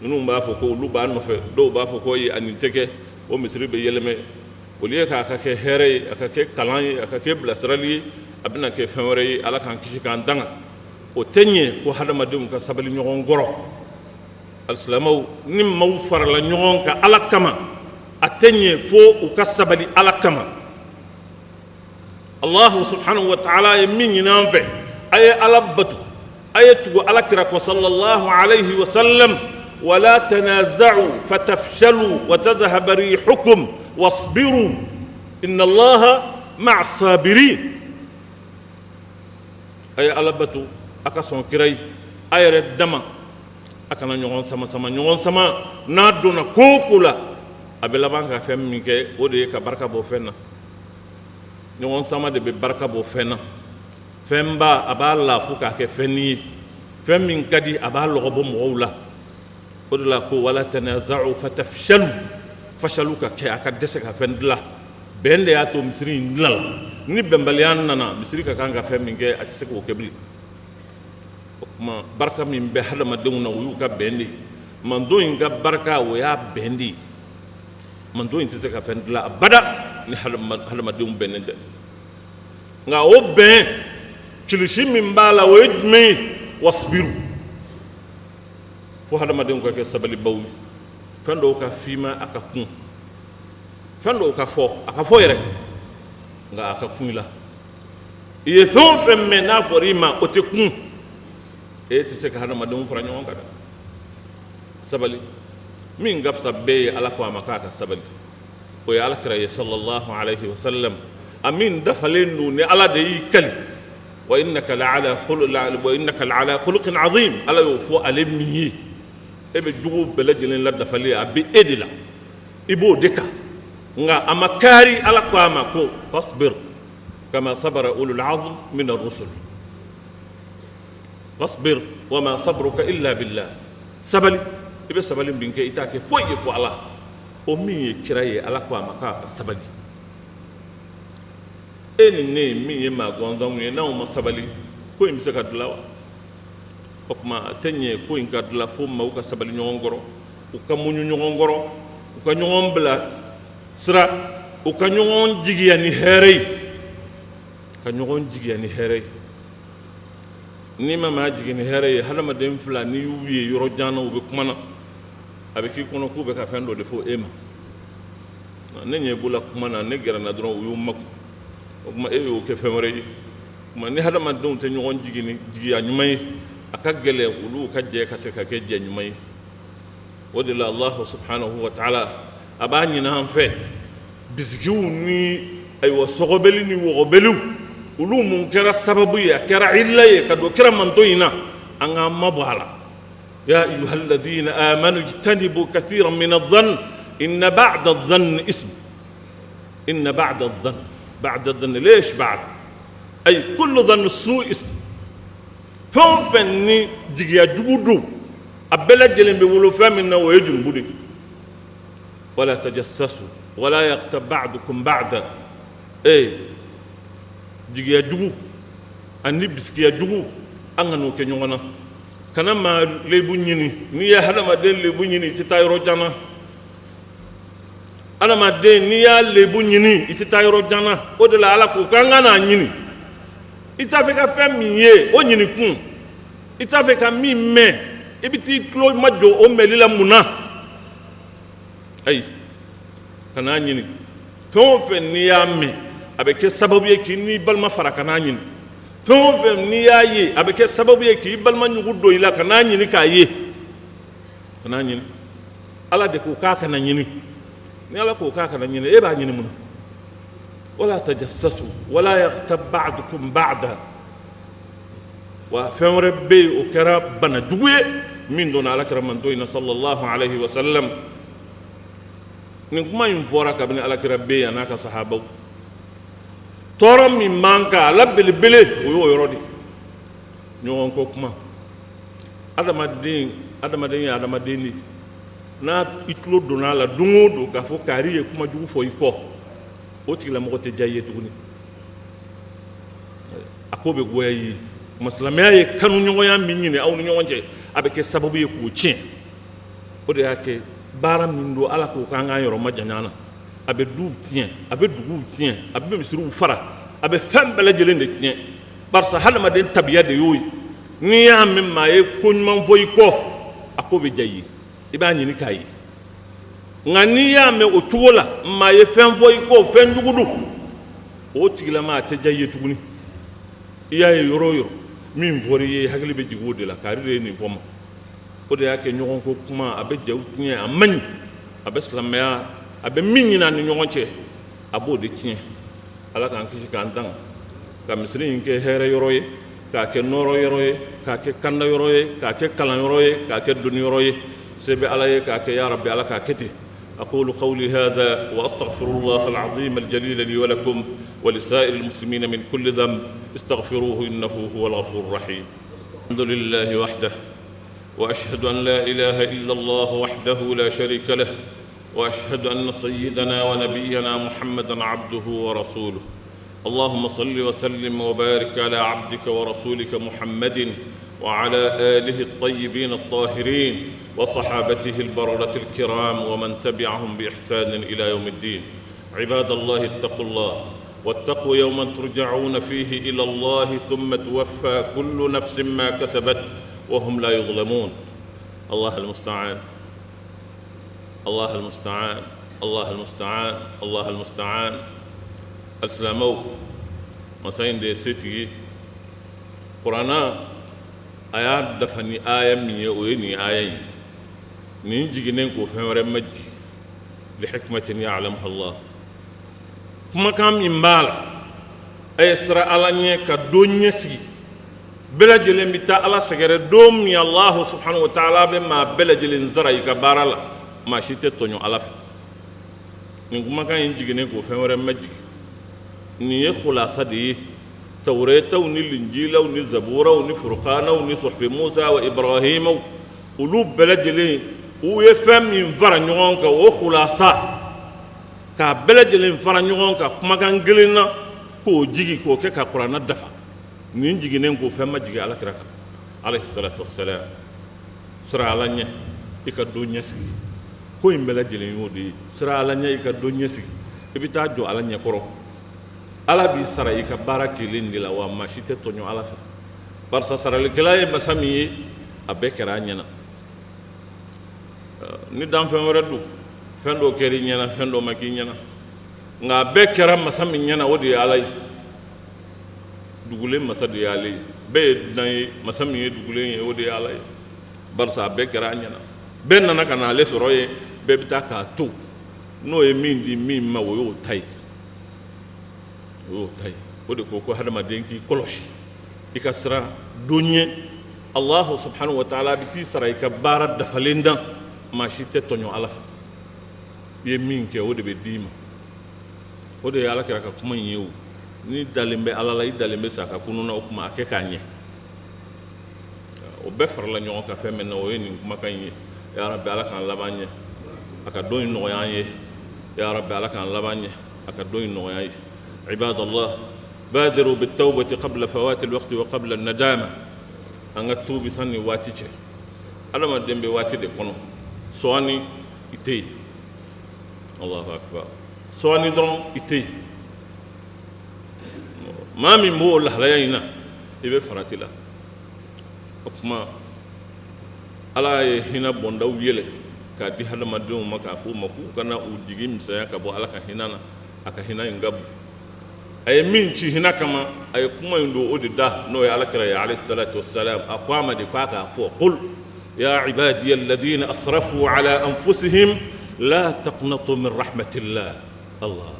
ninnu b'a fɔ ko olu b'a nɔfɛ dɔw b'a fɔ ko a nin tɛ kɛ o misiri bɛ yɛlɛmɛ au lieu k'a ka kɛ hɛrɛ ye a ka kɛ kalan ye a ka kɛ bilasirali ye a bɛna kɛ fɛn wɛrɛ ye ala k'an kisi k'an tanga o tɛ ɲɛ fo hadamadenw ka sabali ɲɔgɔn kɔrɔ alisilamɛw ni maaw farala ɲɔgɔn kan ala kama a tɛ ɲɛ fo u ka sabali ala kama allahu subhanahu wa ta'ala ye min ɲini an fɛ a ye ala batu a ye tugu ala kira kɔ sallallahu alayhi wa sallam wala tanaza'u fatafshalu wa tadhhaba rihukum wasbiru inna allaha ma'a sabirin a ye ala batu a ka sɔn kira ye a yɛrɛ dama a kana ɲɔgɔn sama ɲɔgɔn sama n'a donna ko o ko la a bɛ laban ka fɛn min kɛ o de ye ka barika bɔ fɛn na ɲɔgɔn sama de bɛ barika bɔ fɛn na fɛn ba a b'a laafu k'a kɛ fɛn ye fɛn min ka di a b'a lɔgɔbɔ mɔgɔw la o de la ko wala tanaza'u fatafshalu fashalu ka kɛ a ka dɛsɛ ka fɛn dilan bɛn de y'a to misiri in dilan la ni bɛnbaliya nana misiri ka kan ka fɛn min kɛ a tɛ se k'o kɛ bilen o tuma barika min bɛ hadamadenw na o y'u ka bɛn de ye mandon in ka barika o y'a bɛn de ye mandon in tɛ se ka fɛn dilan abada ni hadamadenw bɛnnen tɛ nka o bɛn kilisi min b'a la o ye jumɛn ye wasbiru fo hadamadenw ka kɛ sabalibaw ye fɛn dɔw ka fima a ka kun fɛn dɔw ka fɔ yɛrɛ nka a ka kun i la i ye fɛn o fɛn mɛn n'a fɔra i ma o tɛ kun e tɛ se ka hadamadenw fara ɲɔgɔn kan dɛ sabali min ka fisa bɛɛ ye ala ko a ma k'a ka sabali o ye alakira ye sallallahu alayhi wa sallam a min dafalen don ni ala de y'i kali wa innaka la'ala khuluqin azim ala y'o fɔ ale min ye e bɛ jogo bɛɛ lajɛlen la dafalen a bɛ e de la i b'o de kan nka a ma kaari ala ko a ma ko fasbir kama sabara ulul azm min ar-rusul fasbir wa ma sabruka illa billah sabali i bɛ sabali min kɛ i t'a kɛ foyi ye fo ala o min ye kira ye ala ko a ma k'a ka sabali e ni ne min ye maa gansanw ye n'anw ma sabali ko in bɛ se ka dilan wa o tuma a tɛ ɲɛ ko in ka dilan fo maaw ka sabali ɲɔgɔn kɔrɔ u ka muɲu ɲɔgɔn kɔrɔ u ka ɲɔgɔn bila sira u ka ɲɔgɔn jigiya ni hɛrɛ ye ka ɲɔgɔn jigiya ni hɛrɛ ye n'i ma maa jigi ni hɛrɛ ye hadamaden fila n'i y'u ye yɔrɔ jan na u bɛ kuma na a bɛ k'i kɔnɔ k'u bɛ ka fɛn dɔ de fɔ e ma ne ɲɛ b'o kuma na ne gɛrɛ na dɔrɔn u y'u makun o tuma e y'o kɛ fɛn wɛrɛ ye o tuma ni hadamadenw tɛ ɲɔgɔn jigiya ɲuman ye a ka gɛlɛn olu ka jɛ ka se ka kɛ jɛ ɲuman ye o de la Allahu subhanahu wa ta'ala a b'a ɲini an fɛ bisikiw ni ayiwa sɔgɔbɛli ni wɔgɔbɛliw olu mun kɛra sababu ye a kɛra illa ye ka don kira manto in na an k'an mabɔ a la ya ayyuhal ladhina amanu ijtanibu kathiran min adh-dhann inna ba'da adh-dhanni ism inna ba'da adh-dhann ليش بعد أي كل ظن السوء اسم fɛn fɛn ni jigiya jugu don a bɛɛ lajɛlen bɛ wolo fɛn min na o ye junubu de wala tajassasu wala yaghtab ba'dukum ba'da jigiya jugu ani bisikiya jugu an ka n'o kɛ ɲɔgɔn na kana maa lebu ɲini n'i ye hadamaden lebu ɲini i tɛ taa yɔrɔ jan na hadamaden n'i y'a lebu ɲini i tɛ taa yɔrɔ jan na o de la ala ko k'an ka n'a ɲini i t'a fɛ ka fɛn min ye o ɲini kun i t'a fɛ ka min mɛn i bɛ t'i tulo ma jɔ o mɛnli la mun na ayi kana ɲini fɛn o fɛn n'i y'a mɛn a bɛ kɛ sababu ye k'i n'i balima fara kana ɲini fɛn o fɛn n'i y'a ye a bɛ kɛ sababu ye k'i balima ɲugu don i la kana ɲini k'a ye kana ɲini ala de ko k'a kana ɲini ni ala ko k'a kana ɲini e b'a ɲini mun na wala tajassasu wala yaghtab ba'dukum ba'da wa fɛn wɛrɛ bɛ yen o kɛra bana jugu ye min donna alakira manto in na sallallahu alaihi wa sallam nin kuma in fɔra kabini alakira bɛ yen a n'a ka sahabaw tɔɔrɔ min man kan a la belebele o y'o yɔrɔ de ɲɔgɔn ko kuma adamaden ye adamaden de n'a i tulo donna a la don o don k'a fɔ kaari ye kuma jugu fɔ i kɔ o tigilamɔgɔ tɛ diya i ye tuguni a ko bɛ goya i ye silamɛya ye kanu ɲɔgɔnya min ɲini aw ni ɲɔgɔn cɛ a bɛ kɛ sababu ye k'o tiɲɛ o de y'a kɛ baara min don ala k'o k'an k'an yɔrɔ ma janya na a bɛ duw tiɲɛ a bɛ duguw tiɲɛ a bɛ misiriw fara a bɛ fɛn bɛɛ lajɛlen de tiɲɛ barisa hadamaden tabiya de y'o ye n'i y'a mɛn maa ye ko ɲuman fɔ i kɔ a ko bɛ diya i ye i b'a ɲini k'a ye nka n'i y'a mɛn o cogo la maa ye fɛn fɔ i kɔ fɛn jugu don o tigilama a tɛ diya i ye tuguni i y'a ye yɔrɔ o yɔrɔ min fɔra i ye hakili bɛ jigin o de la kaari de ye nin fɔ ma o de y'a kɛ ɲɔgɔn ko kuma a bɛ jaw tiɲɛ a man ɲi a bɛ silamɛya a bɛ min ɲini a ni ɲɔgɔn cɛ a b'o de tiɲɛ ala k'an kisi k'an tanga ka misiri in kɛ hɛrɛ yɔrɔ ye k'a kɛ nɔɔrɔ yɔrɔ ye k'a kɛ kanda yɔrɔ ye k'a kɛ kalan yɔrɔ ye k'a kɛ doni yɔrɔ ye se bɛ ala ye k'a kɛ ya rabbi ala k'a kɛ ten أقول قولي هذا وأستغفر الله العظيم الجليل لي ولكم ولسائر المسلمين من كل ذنب استغفروه إنه هو الغفور الرحيم الحمد لله وحده وأشهد أن لا إله إلا الله وحده لا شريك له وأشهد أن سيدنا ونبينا محمدا عبده ورسوله اللهم صل وسلم وبارك على عبدك ورسولك محمد وعلى آله الطيبين الطاهرين وصحابته البررة الكرام ومن تبعهم بإحسان إلى يوم الدين عباد الله اتقوا الله واتقوا يوما ترجعون فيه إلى الله ثم توفى كل نفس ما كسبت وهم لا يظلمون الله المستعان الله المستعان الله المستعان الله المستعان السلامو مساين دي سيتي قرانا آيات دفني آية مية ويني آية نيجي ننكو فهم رمجي لحكمة يعلمها الله كما كان من بال أي سرى على كدنيا سي بلا جلين بتاع الله سجر دوم يا الله سبحانه وتعالى بما بلا جلين زرع يكبر الله ما شيء تونيو على في نكما كان يجي ننكو فهم رمجي نيه خلاصة دي توراة ونالإنجيل ونالزبور ونالفرقان ونصحف موسى وإبراهيم ولوب بلد لي ويفهم ينفر نيوانك وخلاصة كبلد لي ينفر نيوانك كما كان قلنا كو جيجي كو كيكا قرآن الدفع نيجي ننكو فهم جيجي على كراكا عليه الصلاة والسلام سرع على نيه إكا دنيا سي كو ينبلد لي يودي سرع على نيه إكا دنيا سي إبتا جو على نيه كرو ala bi sara i ka baara kelen de la wa maa si tɛ tɔɲɔ ala fɛ barisa saralikɛla ye masa min ye a bɛɛ kɛra a ɲɛna ni danfɛn wɛrɛ don fɛn dɔ kɛra i ɲɛna fɛn dɔ ma k'i ɲɛna nka a bɛɛ kɛra masa min ɲɛna o de ye ala ye dugulen masa de ye ale ye bɛɛ ye dunan ye masa min ye dugulen ye o de ye ala ye barisa a bɛɛ kɛra a ɲɛna bɛɛ nana ka na ale sɔrɔ ye bɛɛ bɛ taa k'a to n'o ye min di min ma o y'o ta ye o de ko hadamaden k'i kɔlɔsi i ka sira don ɲɛ Allahu subhanahu wa ta'ala bi t'i sara i ka baara dafalen dan maa si tɛ tɔɲɔ ala fɛ i ye min kɛ o de bɛ d'i ma o de ye ala kɛra ka kuma in ye o ni dalen bɛ ala la i dalen bɛ sa ka kunun na o kuma a kɛ k'a ɲɛ وبفر لن يوقع في من وين مكاني يا رب على كان لباني أكدوين نوعي يا رب على كان لباني أكدوين نوعي عباد الله بادروا بالتوبة قبل فوات الوقت وقبل الندامة أن التوبة سني واتيجي أنا ما دم بواتي دكانو سواني إتي الله أكبر سواني درون إتي ما من مو الله لا ينا يبي فراتيلا أكما على هنا بندو يله كادي هذا ما دون ما كافو مكو كنا وجيجي مسايا كابو على كهنا أكهنا ينجب أي مين شيء هنا كما أي كم يندو أودي ده نو على كريه عليه الصلاة والسلام أقوام دي كاكا فوق قل يا عبادي الذين أسرفوا على أنفسهم لا تقنطوا من رحمة الله الله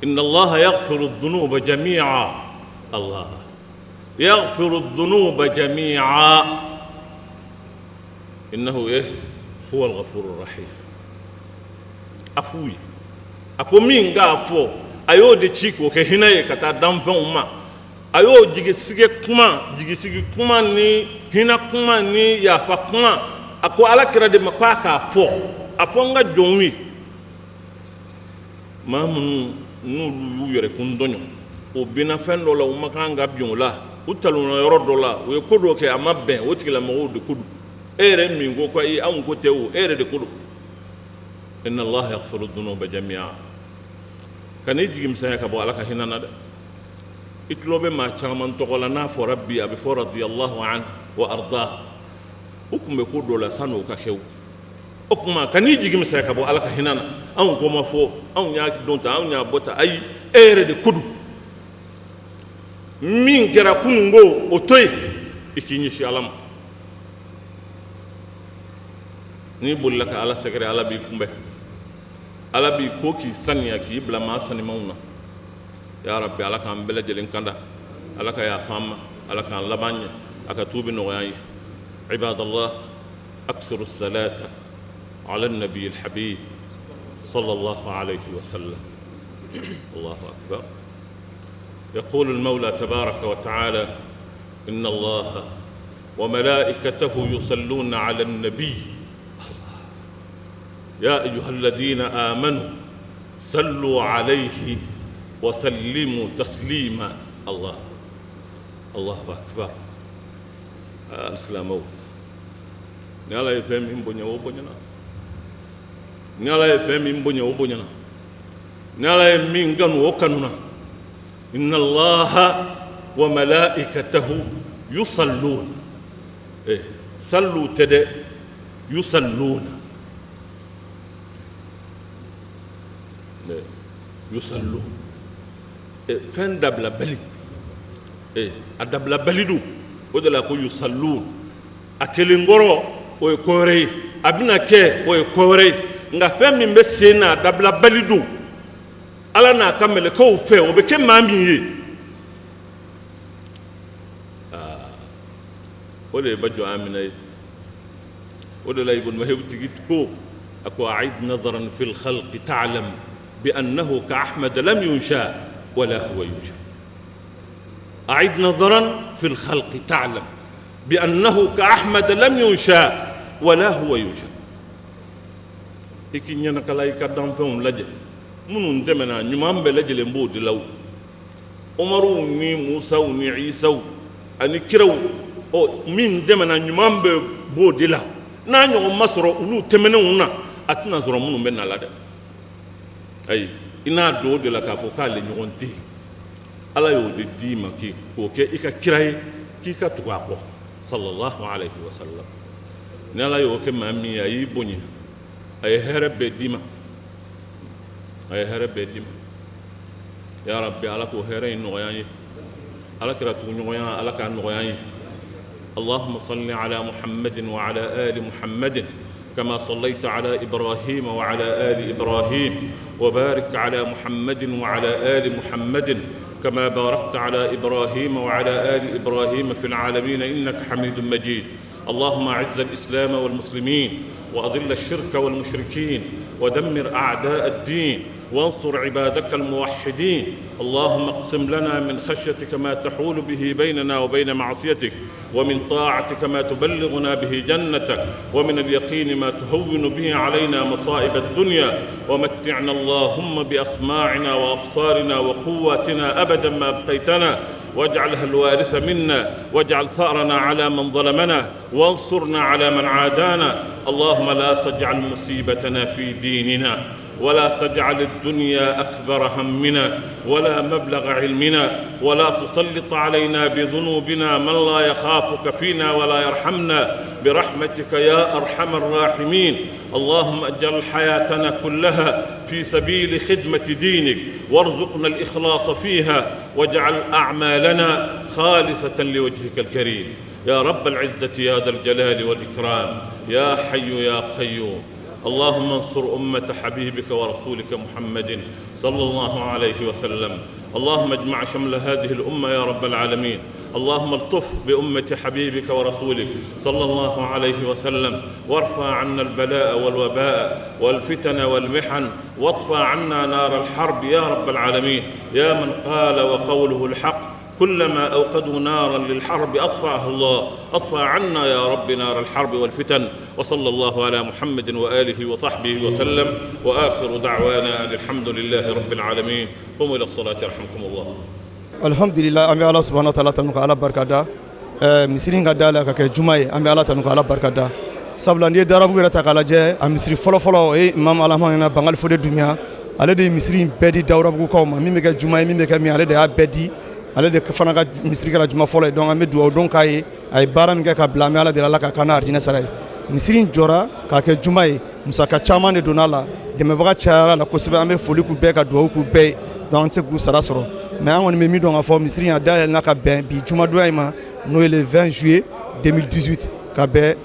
إن الله يغفر الذنوب جميعا الله يغفر الذنوب جميعا إنه إيه هو الغفور الرحيم أفوي أكو مين غافو أيو دي تشيكو كهنا يكتا دامفون ما أيو جيجي سيجي كما ني هنا كما ني يافا كما أكو على كرا دي مكواكا فو أفونغا جونوي ما منو نو يوري كندونيو وبنا فن دولا ومكان غابيون لا وتلونا يورو دولا ويكودو كي أما بين وتكلا مغو دي كودو إيري مينغو كوي أو نكوتيو إيري دي كودو إن الله يغفر الذنوب جميعا كان يجي مسايا كابو على كهنا نادا يطلب ما تشامن تقول نافو ربي أبي رضي الله عنه وأرضاه وكم يقول دولا سانو كخيو وكما كان يجي مسايا كابو على كهنا أو كوما فو أو نياك دونتا أو نيا بوتا أي إيري دي كودو مين كرا كونغو أوتوي إكيني شيالام نيبول لك على سكري على بيكمبه على بيكوكي سنيا كي بلا ما سني مونا يا ربي على كان بلا جلين كندا على كيا فام على كان لبانيا أكتوب نوعي عباد الله أكثر الصلاة على النبي الحبيب صلى الله عليه وسلم الله أكبر يقول المولى تبارك وتعالى إن الله وملائكته يصلون على النبي يا أيها الذين آمنوا صلوا عليه وسلموا تسليما الله الله أكبر الإسلام نالا يفهم إن بنيا وبنينا نالا يفهم إن بنيا وبنينا نالا يمين كانوا وكانونا إن الله وملائكته يصلون صلوا تد يصلون يصلون فين دبل بلي الدبل بليدو ودلا كو يصلون أكلينغورو ويكوري أبنا كي ويكوري nga fem mi mbesena dabla balidu ala na kamele ko fe obeke mami ye ولي بجو عامني ولي لا يقول ما هي بتجيتكو أكو أعيد نظرا في الخلق تعلم بأنه كأحمد لم ينشأ ولا هو ينشأ أعيد نظرا في الخلق تعلم بأنه كأحمد لم ينشأ ولا هو ينشأ إكي نينا كلايكا دانفهم لجي منو ندمنا نمان بلجي لنبو دلو عمرو ني موسى وني عيسى أني كرو o min demana nyumam be bodila na nyo masro ulu temene una atna zoro munu men na lade ay ina do de la ka fo ka le nyonte ala yo de dima ki ko ke ika kirai ki ka tuwa ko sallallahu alayhi wa sallam ne ala yo ke mami ay boni ay herbe dima ya rabbi ala ko here no yayi ala kira tu nyo ya ala ka no yayi اللهم صل على محمد وعلى آل محمد كما صليت على إبراهيم وعلى آل إبراهيم وبارك على محمد وعلى آل محمد كما باركت على إبراهيم وعلى آل إبراهيم في العالمين إنك حميد مجيد اللهم أعز الإسلام والمسلمين وأذل الشرك والمشركين ودمر أعداء الدين وانصر عبادك الموحدين. اللهم اقسم لنا من خشيتك ما تحول به بيننا وبين معصيتك، ومن طاعتك ما تبلغنا به جنتك، ومن اليقين ما تهون به علينا مصائب الدنيا، ومتعنا اللهم بأسماعنا وأبصارنا وقواتنا أبدا ما أبقيتنا، واجعلها الوارث منا، واجعل ثأرنا على من ظلمنا، وانصرنا على من عادانا. اللهم لا تجعل مصيبتنا في ديننا، ولا تجعل الدنيا أكبر همنا ولا مبلغ علمنا، ولا تسلط علينا بذنوبنا من لا يخافك فينا ولا يرحمنا، برحمتك يا أرحم الراحمين. اللهم اجعل حياتنا كلها في سبيل خدمة دينك، وارزقنا الإخلاص فيها، واجعل أعمالنا خالصة لوجهك الكريم يا رب العزة يا ذا الجلال والإكرام يا حي يا قيوم. اللهم انصر أمة حبيبك ورسولك محمد صلى الله عليه وسلم. اللهم اجمع شمل هذه الأمة يا رب العالمين. اللهم الطف بأمة حبيبك ورسولك صلى الله عليه وسلم، وارفع عنا البلاء والوباء والفتن والمحن، واطفى عنا نار الحرب يا رب العالمين، يا من قال وقوله الحق: كلما أوقدوا نارا للحرب أطفأها الله. أطفأ عنا يا رب نار الحرب والفتن. وصلى الله على محمد وآله وصحبه وسلم، وآخر دعوانا أن الحمد لله رب العالمين. قوموا إلى الصلاة يرحمكم الله. الحمد لله. أمي الله سبحانه وتعالى تنوك على بركة مسيرين قدالة كجمعة. أمي الله تنوك على بركة sabula ndiye darabu yɛrɛ ta k'a lajɛ a misiri fɔlɔfɔlɔ o ye imam alhamana bangali fode dumiya. Ale de ye misiri in bɛɛ di dawurabugukaw ma, min bɛ kɛ juma ye min bɛ kɛ min, ale de y'a bɛɛ di. Ale de fana ka misiri kɛra juma fɔlɔ ye, donc an bɛ dugawu dɔn k'a ye a ye baara min kɛ ka bila, an bɛ ala deli ala ka kan n'a arijinɛ sara ye. Misiri in jɔra k'a kɛ juma ye, musaka caman de donna a la, dɛmɛbaga cayara la kosɛbɛ. An bɛ foli k'u bɛɛ ka dugawu k'u bɛɛ ye, donc an tɛ se k'u sara sɔrɔ, mais an kɔni bɛ min dɔn k'a fɔ misiri in a dayɛlɛnna ka bɛn bi jumadonya in ma, n'o ye le 20 juillet 2018 ka bɛn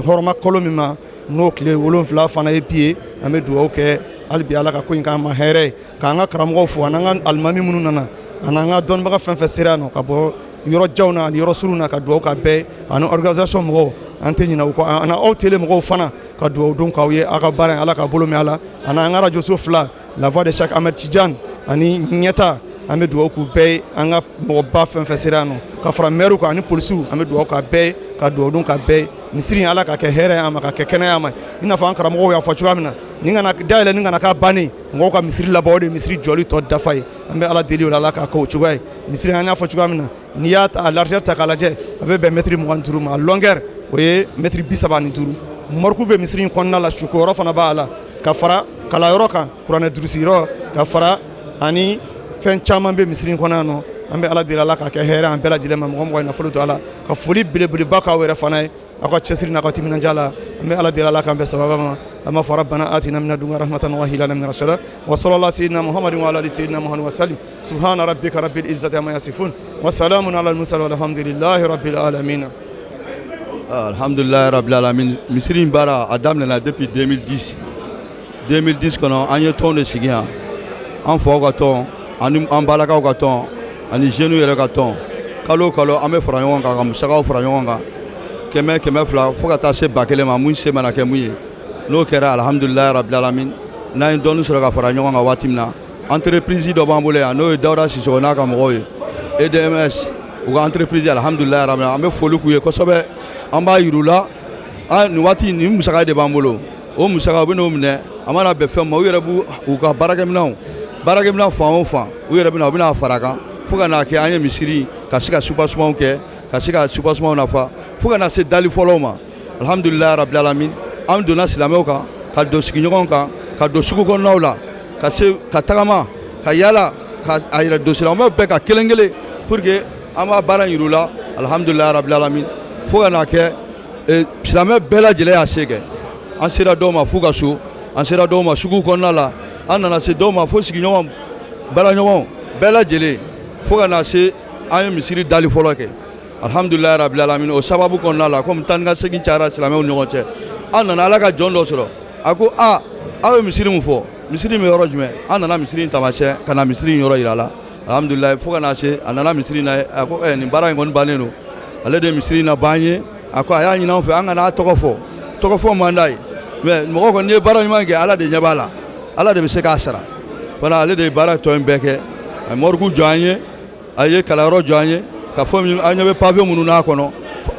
hɔrɔma kalo min ma, n'o tile 7 fana ye bi ye. An bɛ dugawu kɛ hali bi ala ka ko in k'an ma hɛrɛ ye, k'an ka karamɔgɔw fo an'an ka alimami minnu nana, an'an ka dɔnnibaga fɛn fɛn sera yan nɔ ka bɔ yɔrɔ janw na ani yɔrɔ suruw na, ka dugawu ka bɛɛ ani organisation mɔgɔw, an tɛ ɲinɛ u kɔ, ani aw tele mɔgɔw fana ka dugawu don k'aw ye, aw ka baara in ala ka bolo mɛn a la, ani an ka radio so 2 La Voix de Cheikh Ahmed Tidiane ani ɲɛta. An bɛ dugawu k'u bɛɛ ye, an ka mɔgɔba fɛn fɛn sera yan nɔ ka fara maire kan ani polisiw, an bɛ dugawu ka bɛɛ ye, ka dugawu don ka bɛɛ ye. Misiri in ala ka kɛ hɛrɛ ye an ma, ka kɛ kɛnɛya ma, i n'a fɔ an karamɔgɔw y'a fɔ cogoya min na, ni kana dayɛlɛ ni kana k'a bannen, mɔgɔw ka misiri labɔ o de ye misiri jɔli tɔ dafa ye. An bɛ ala deli o la ala k'a kɛ o cogoya ye. Misiri an y'a fɔ cogoya min na, n'i y'a a largeur ta k'a lajɛ, a bɛ bɛn mètre 25 ma, a longueur o ye mètre 35. Mɔriku bɛ misiri in kɔnɔna la, sukuyɔrɔ fana b'a la, ka fara kalayɔrɔ kan, kuranɛ durusiyɔrɔ, ka fara ani fɛn caman bɛ misiri in kɔnɔ yan nɔ. An bɛ ala deli ala k'a kɛ hɛrɛ an bɛɛ lajɛlen ma, mɔgɔ mɔgɔ ye nafolo to ala, ka foli belebeleba k'aw yɛrɛ fana ye, aw ka cɛsiri n'a ka timinadiya la. An bɛ ala deli ala k'an bɛɛ sababa ma. An b'a fɔ rabbana atina min ladunka rahmatan wa hab lana min rashada wa sallallahu sayyidina muhammadin wa ala ali sayyidina muhammadin wa sallim subhana rabbika rabbil izzati amma yasifun wa salamun ala al mursalin walhamdulillahi rabbil alamin. Alhamdulillah rabbil alamin. Misiri in baara a daminɛna depuis 2010 kɔnɔ an ye tɔn de sigi yan, an faw ka tɔn ani an balakaw ka tɔn ani jeunes yɛrɛ ka tɔn. Kalo kalo an bɛ fara ɲɔgɔn kan ka musakaw fara ɲɔgɔn kan, 100-200 fo ka taa se 1000 ma, mun se mana kɛ mun ye. N'o kɛra alhamdulillah rabbil alamin, n'an ye dɔɔni sɔrɔ ka fara ɲɔgɔn kan waati min na, entreprise dɔ b'an bolo yan n'o ye Dawuda Sisoko n'a ka mɔgɔw ye, EDMS u ka entreprise alhamdulillah rabbil alamin, an bɛ foli k'u ye kosɛbɛ. An b'a yir'u la nin waati nin musaka de b'an bolo, o musaka u bɛ n'o minɛ, a mana bɛn fɛn ma u yɛrɛ b'u ka baarakɛminɛnw fan o fan u yɛrɛ bɛna u bɛna fara kan fo ka n'a kɛ an ye misiri ka se ka soubassement kɛ, ka se ka soubassement nafa fo ka na se dali fɔlɔw ma. Alhamdulillah rabbil alamin, an donna silamɛw kan, ka don sigiɲɔgɔnw kan, ka don sugu kɔnɔnaw la, ka tagama, ka yala, ka a yɛrɛ don silamɛw bɛɛ ka kelen kelen pour que an b'a baara yir'u la. Alhamdulillah rabbil alamin, fo ka n'a kɛ silamɛ bɛɛ lajɛlen y'a se kɛ. An sera dɔw ma f'u ka so, an sera dɔw ma sugu kɔnɔna la, an nana se dɔw ma fo sigiɲɔgɔn baaraɲɔgɔn bɛɛ lajɛlen fo ka na se an ye misiri dali fɔlɔ kɛ. Alhamdulillah rabbil alamin, o sababu kɔnɔna la comme tan ni ka segin cayara silamɛw ni ɲɔgɔn cɛ, an nana ala ka jɔn dɔ sɔrɔ, a ko aw ye misiri min fɔ, misiri bɛ yɔrɔ jumɛn? An nana misiri in taamasiyɛn ka na misiri in yɔrɔ yira a la. Alhamdulillah fo ka na se a nana misiri in na, a ko nin baara in kɔni bannen don, ale de ye misiri in na ban ye. A ko a y'a ɲini an fɛ an kana tɔgɔ fɔ man d'a ye, mais mɔgɔ kɔni n'i ye baara ɲuman kɛ ala de ɲɛ b'a la, ala de bɛ se k'a sara fana ale de ye baara tɔ in bɛɛ kɛ a ye mɔrigu jɔ an ye a ye kalanyɔrɔ jɔ an ye ka fɔ an ɲɛ bɛ papiye minnu n'a kɔnɔ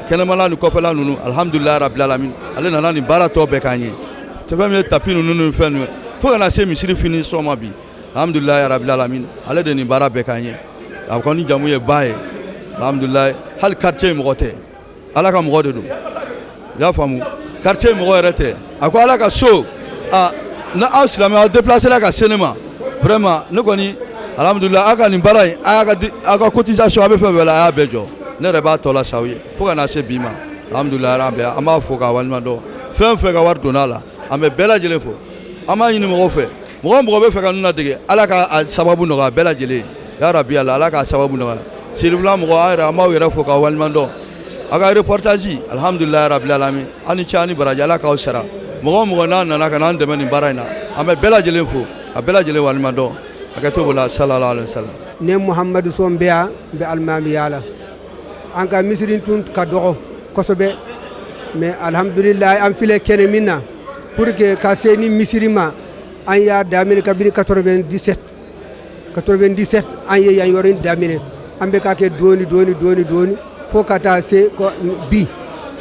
kɛnɛmala ni kɔfɛla ninnu alhamdulilayi rabil alamin ale nana nin baara tɔ bɛɛ k'an ye fɛn min ye tapi ninnu ni fɛn ninnu fo ka na se misiri fini sɔgɔma bi alhamdulilayi rabil alamin ale de nin baara bɛɛ k'an ye a kɔni jamu ye ba ye alhamdulilayi hali quartier mɔgɔ tɛ ala ka mɔgɔ de don i y'a faamu quartier mɔgɔ yɛrɛ tɛ a ko ala ka so na aw silamɛ aw déplacé la ka se ne ma vraiment ne kɔni alhamdulilayi aw ka nin baara in aw ka cotisation a bɛ fɛn bɛɛ la a y'a bɛɛ jɔ ne yɛrɛ b'a tɔ la sa aw ye fo ka na se bi ma alhamdulilayi rabi an b'a fɔ k'a waleɲumandɔn fɛn fɛn ka wari donna a la an bɛ bɛɛ lajɛlen fo an b'a ɲini mɔgɔw fɛ mɔgɔ bɛ fɛ ka ninnu ladege ala ka sababu nɔgɔya bɛɛ lajɛlen ya rabi ala k'a sababu nɔgɔya selibula mɔgɔ an b'aw yɛrɛ fo k'aw waleɲumandɔn a ka reportage alhamdulilayi rabil alamin an ni ce an ni baraji ala k'aw sara mɔgɔ n'a nana ka n'an dɛmɛ nin baara in na an bɛ bɛɛ lajɛlen fo ka bɛɛ lajɛlen waleɲumandɔn a ka to b'o la sallallahu alaihi wasallam ne muhammadu son beya be almamiya la an ka misirin tun ka dɔgɔ kosɛbɛ mais alhamdulilayi an filɛ kɛnɛ min na pour que ka se ni misiri ma an y'a daminɛ kabini 97 an ye yan yɔrɔ in daminɛ an bɛ ka kɛ dɔɔni fo ka taa se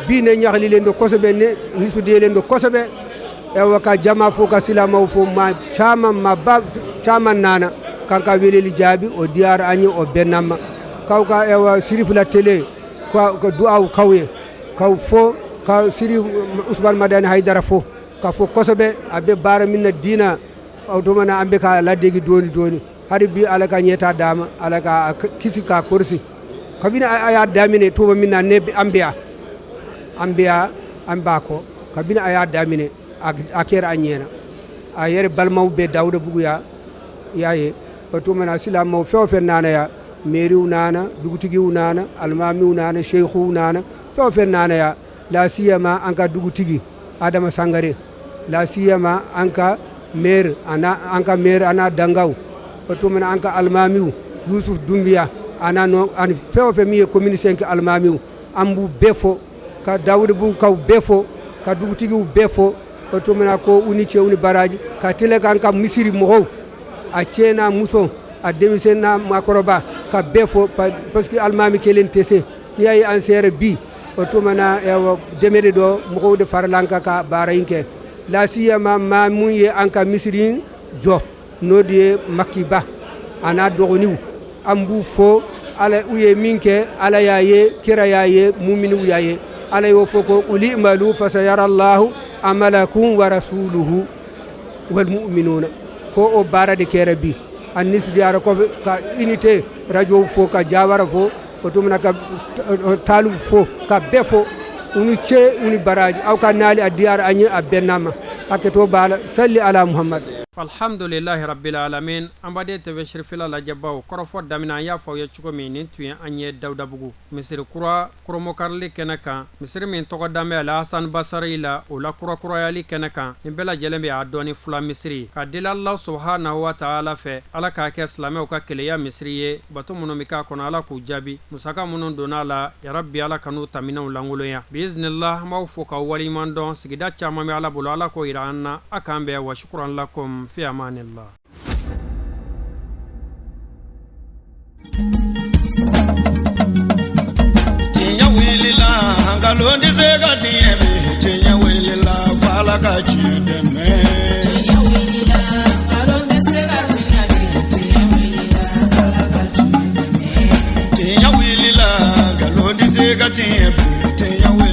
bi ne ɲagalilen don kosɛbɛ ne nisudiyelen don kosɛbɛ ewa ka jama fo ka silamaw fo ma caman nana kan ka weleli jaabi o diyara an ye o bɛnnama kaw ka ewa sirifula tele ka du'aw kaw ye kaw fo ka siri usman madani haydara fo ka fo kosɛbɛ a bɛ baara min na diina o tumana an bɛ ka ladegi dɔɔni hali bi ala ka ɲɛta dama ala ka kisi ka korsi kabini a y'a daminɛ tuba min na ne an bɛ an b'a kɔ kabini a y'a daminɛ a kɛra an ɲɛna a yɛrɛ balimaw bɛ dawuda buguya y'a ye o tumana silamɛw fɛn o fɛn nana ya mairies nana dugutigiw nana alimamiw nana sheikhuw nana fɛn o fɛn nana ya la siyama an ka dugutigi adama sangare la siyama an ka maire ana dangaw o tumana an ka alimamiw yusuf dumbiya ana fɛn o fɛn min ye commune 5 alimamiw an b'u bɛɛ fo ka dawuda bugu kaw bɛɛ fo ka dugutigiw bɛɛ fo o tumana ko u ni cɛw ni baraji ka tɛlɛ kan ka misiri mɔgɔw a cɛ n'a muso a denmisɛn n'a makɔrɔba ka bɛɛ fo parce que alimami kelen tɛ se n'i y'a ye an sera bi o tumana dɛmɛ de dɔ mɔgɔw de farala an kan ka baara in kɛ lasiyama maa mun ye an ka misiri jɔ n'o de ye makiba a n'a dɔgɔniw an b'u fo ala u ye min kɛ ala y'a ye kira y'a ye muminiw y'a ye ala y'o fɔ ko uli imalu fasayarallahu amalakum wa rasuluhu wal mu'minuna ko o baara de kɛra bi an nisudiyara kɔfɛ ka unité radio fo ka jawara fo o tumana ka talu fo ka bɛɛ fo uni ce uni baraji aw ka naali a diyara an ye a bɛnnama haketo baala salli ala muhammad alhamdulillahi rabbil alamin an baden tv shirifila lajɛbaw kɔrɔfɔ daminɛ an y'a fɔ aw ye cogo min nin tun ye an ye dawudabugu misiri kura koromokarili kɛnɛ kan misiri min tɔgɔ danbɛ alhasan basari la o la kurakurayali kɛnɛ kan nin bɛɛ lajɛlen bɛ a dɔɔni fula misiri ka deli allah subhanahu wa ta'ala fɛ ala k'a kɛ silamɛw ka keleya misiri ye bato minnu bɛ k'a kɔnɔ ala k'u jaabi musaka minnu donna a la yarabi ala kan'u taminɛw langolonya biiznillah an b'aw fo k'aw waliɲuman dɔn sigida caman bɛ ala bolo ala k'o yira an na a k'an bɛn wa shukuran lakum في أمان الله tinya wilila ngalondi sega tinya wilila fala ka chideme tinya wilila ngalondi sega tinya wilila fala ka chideme tinya wilila ngalondi sega tinya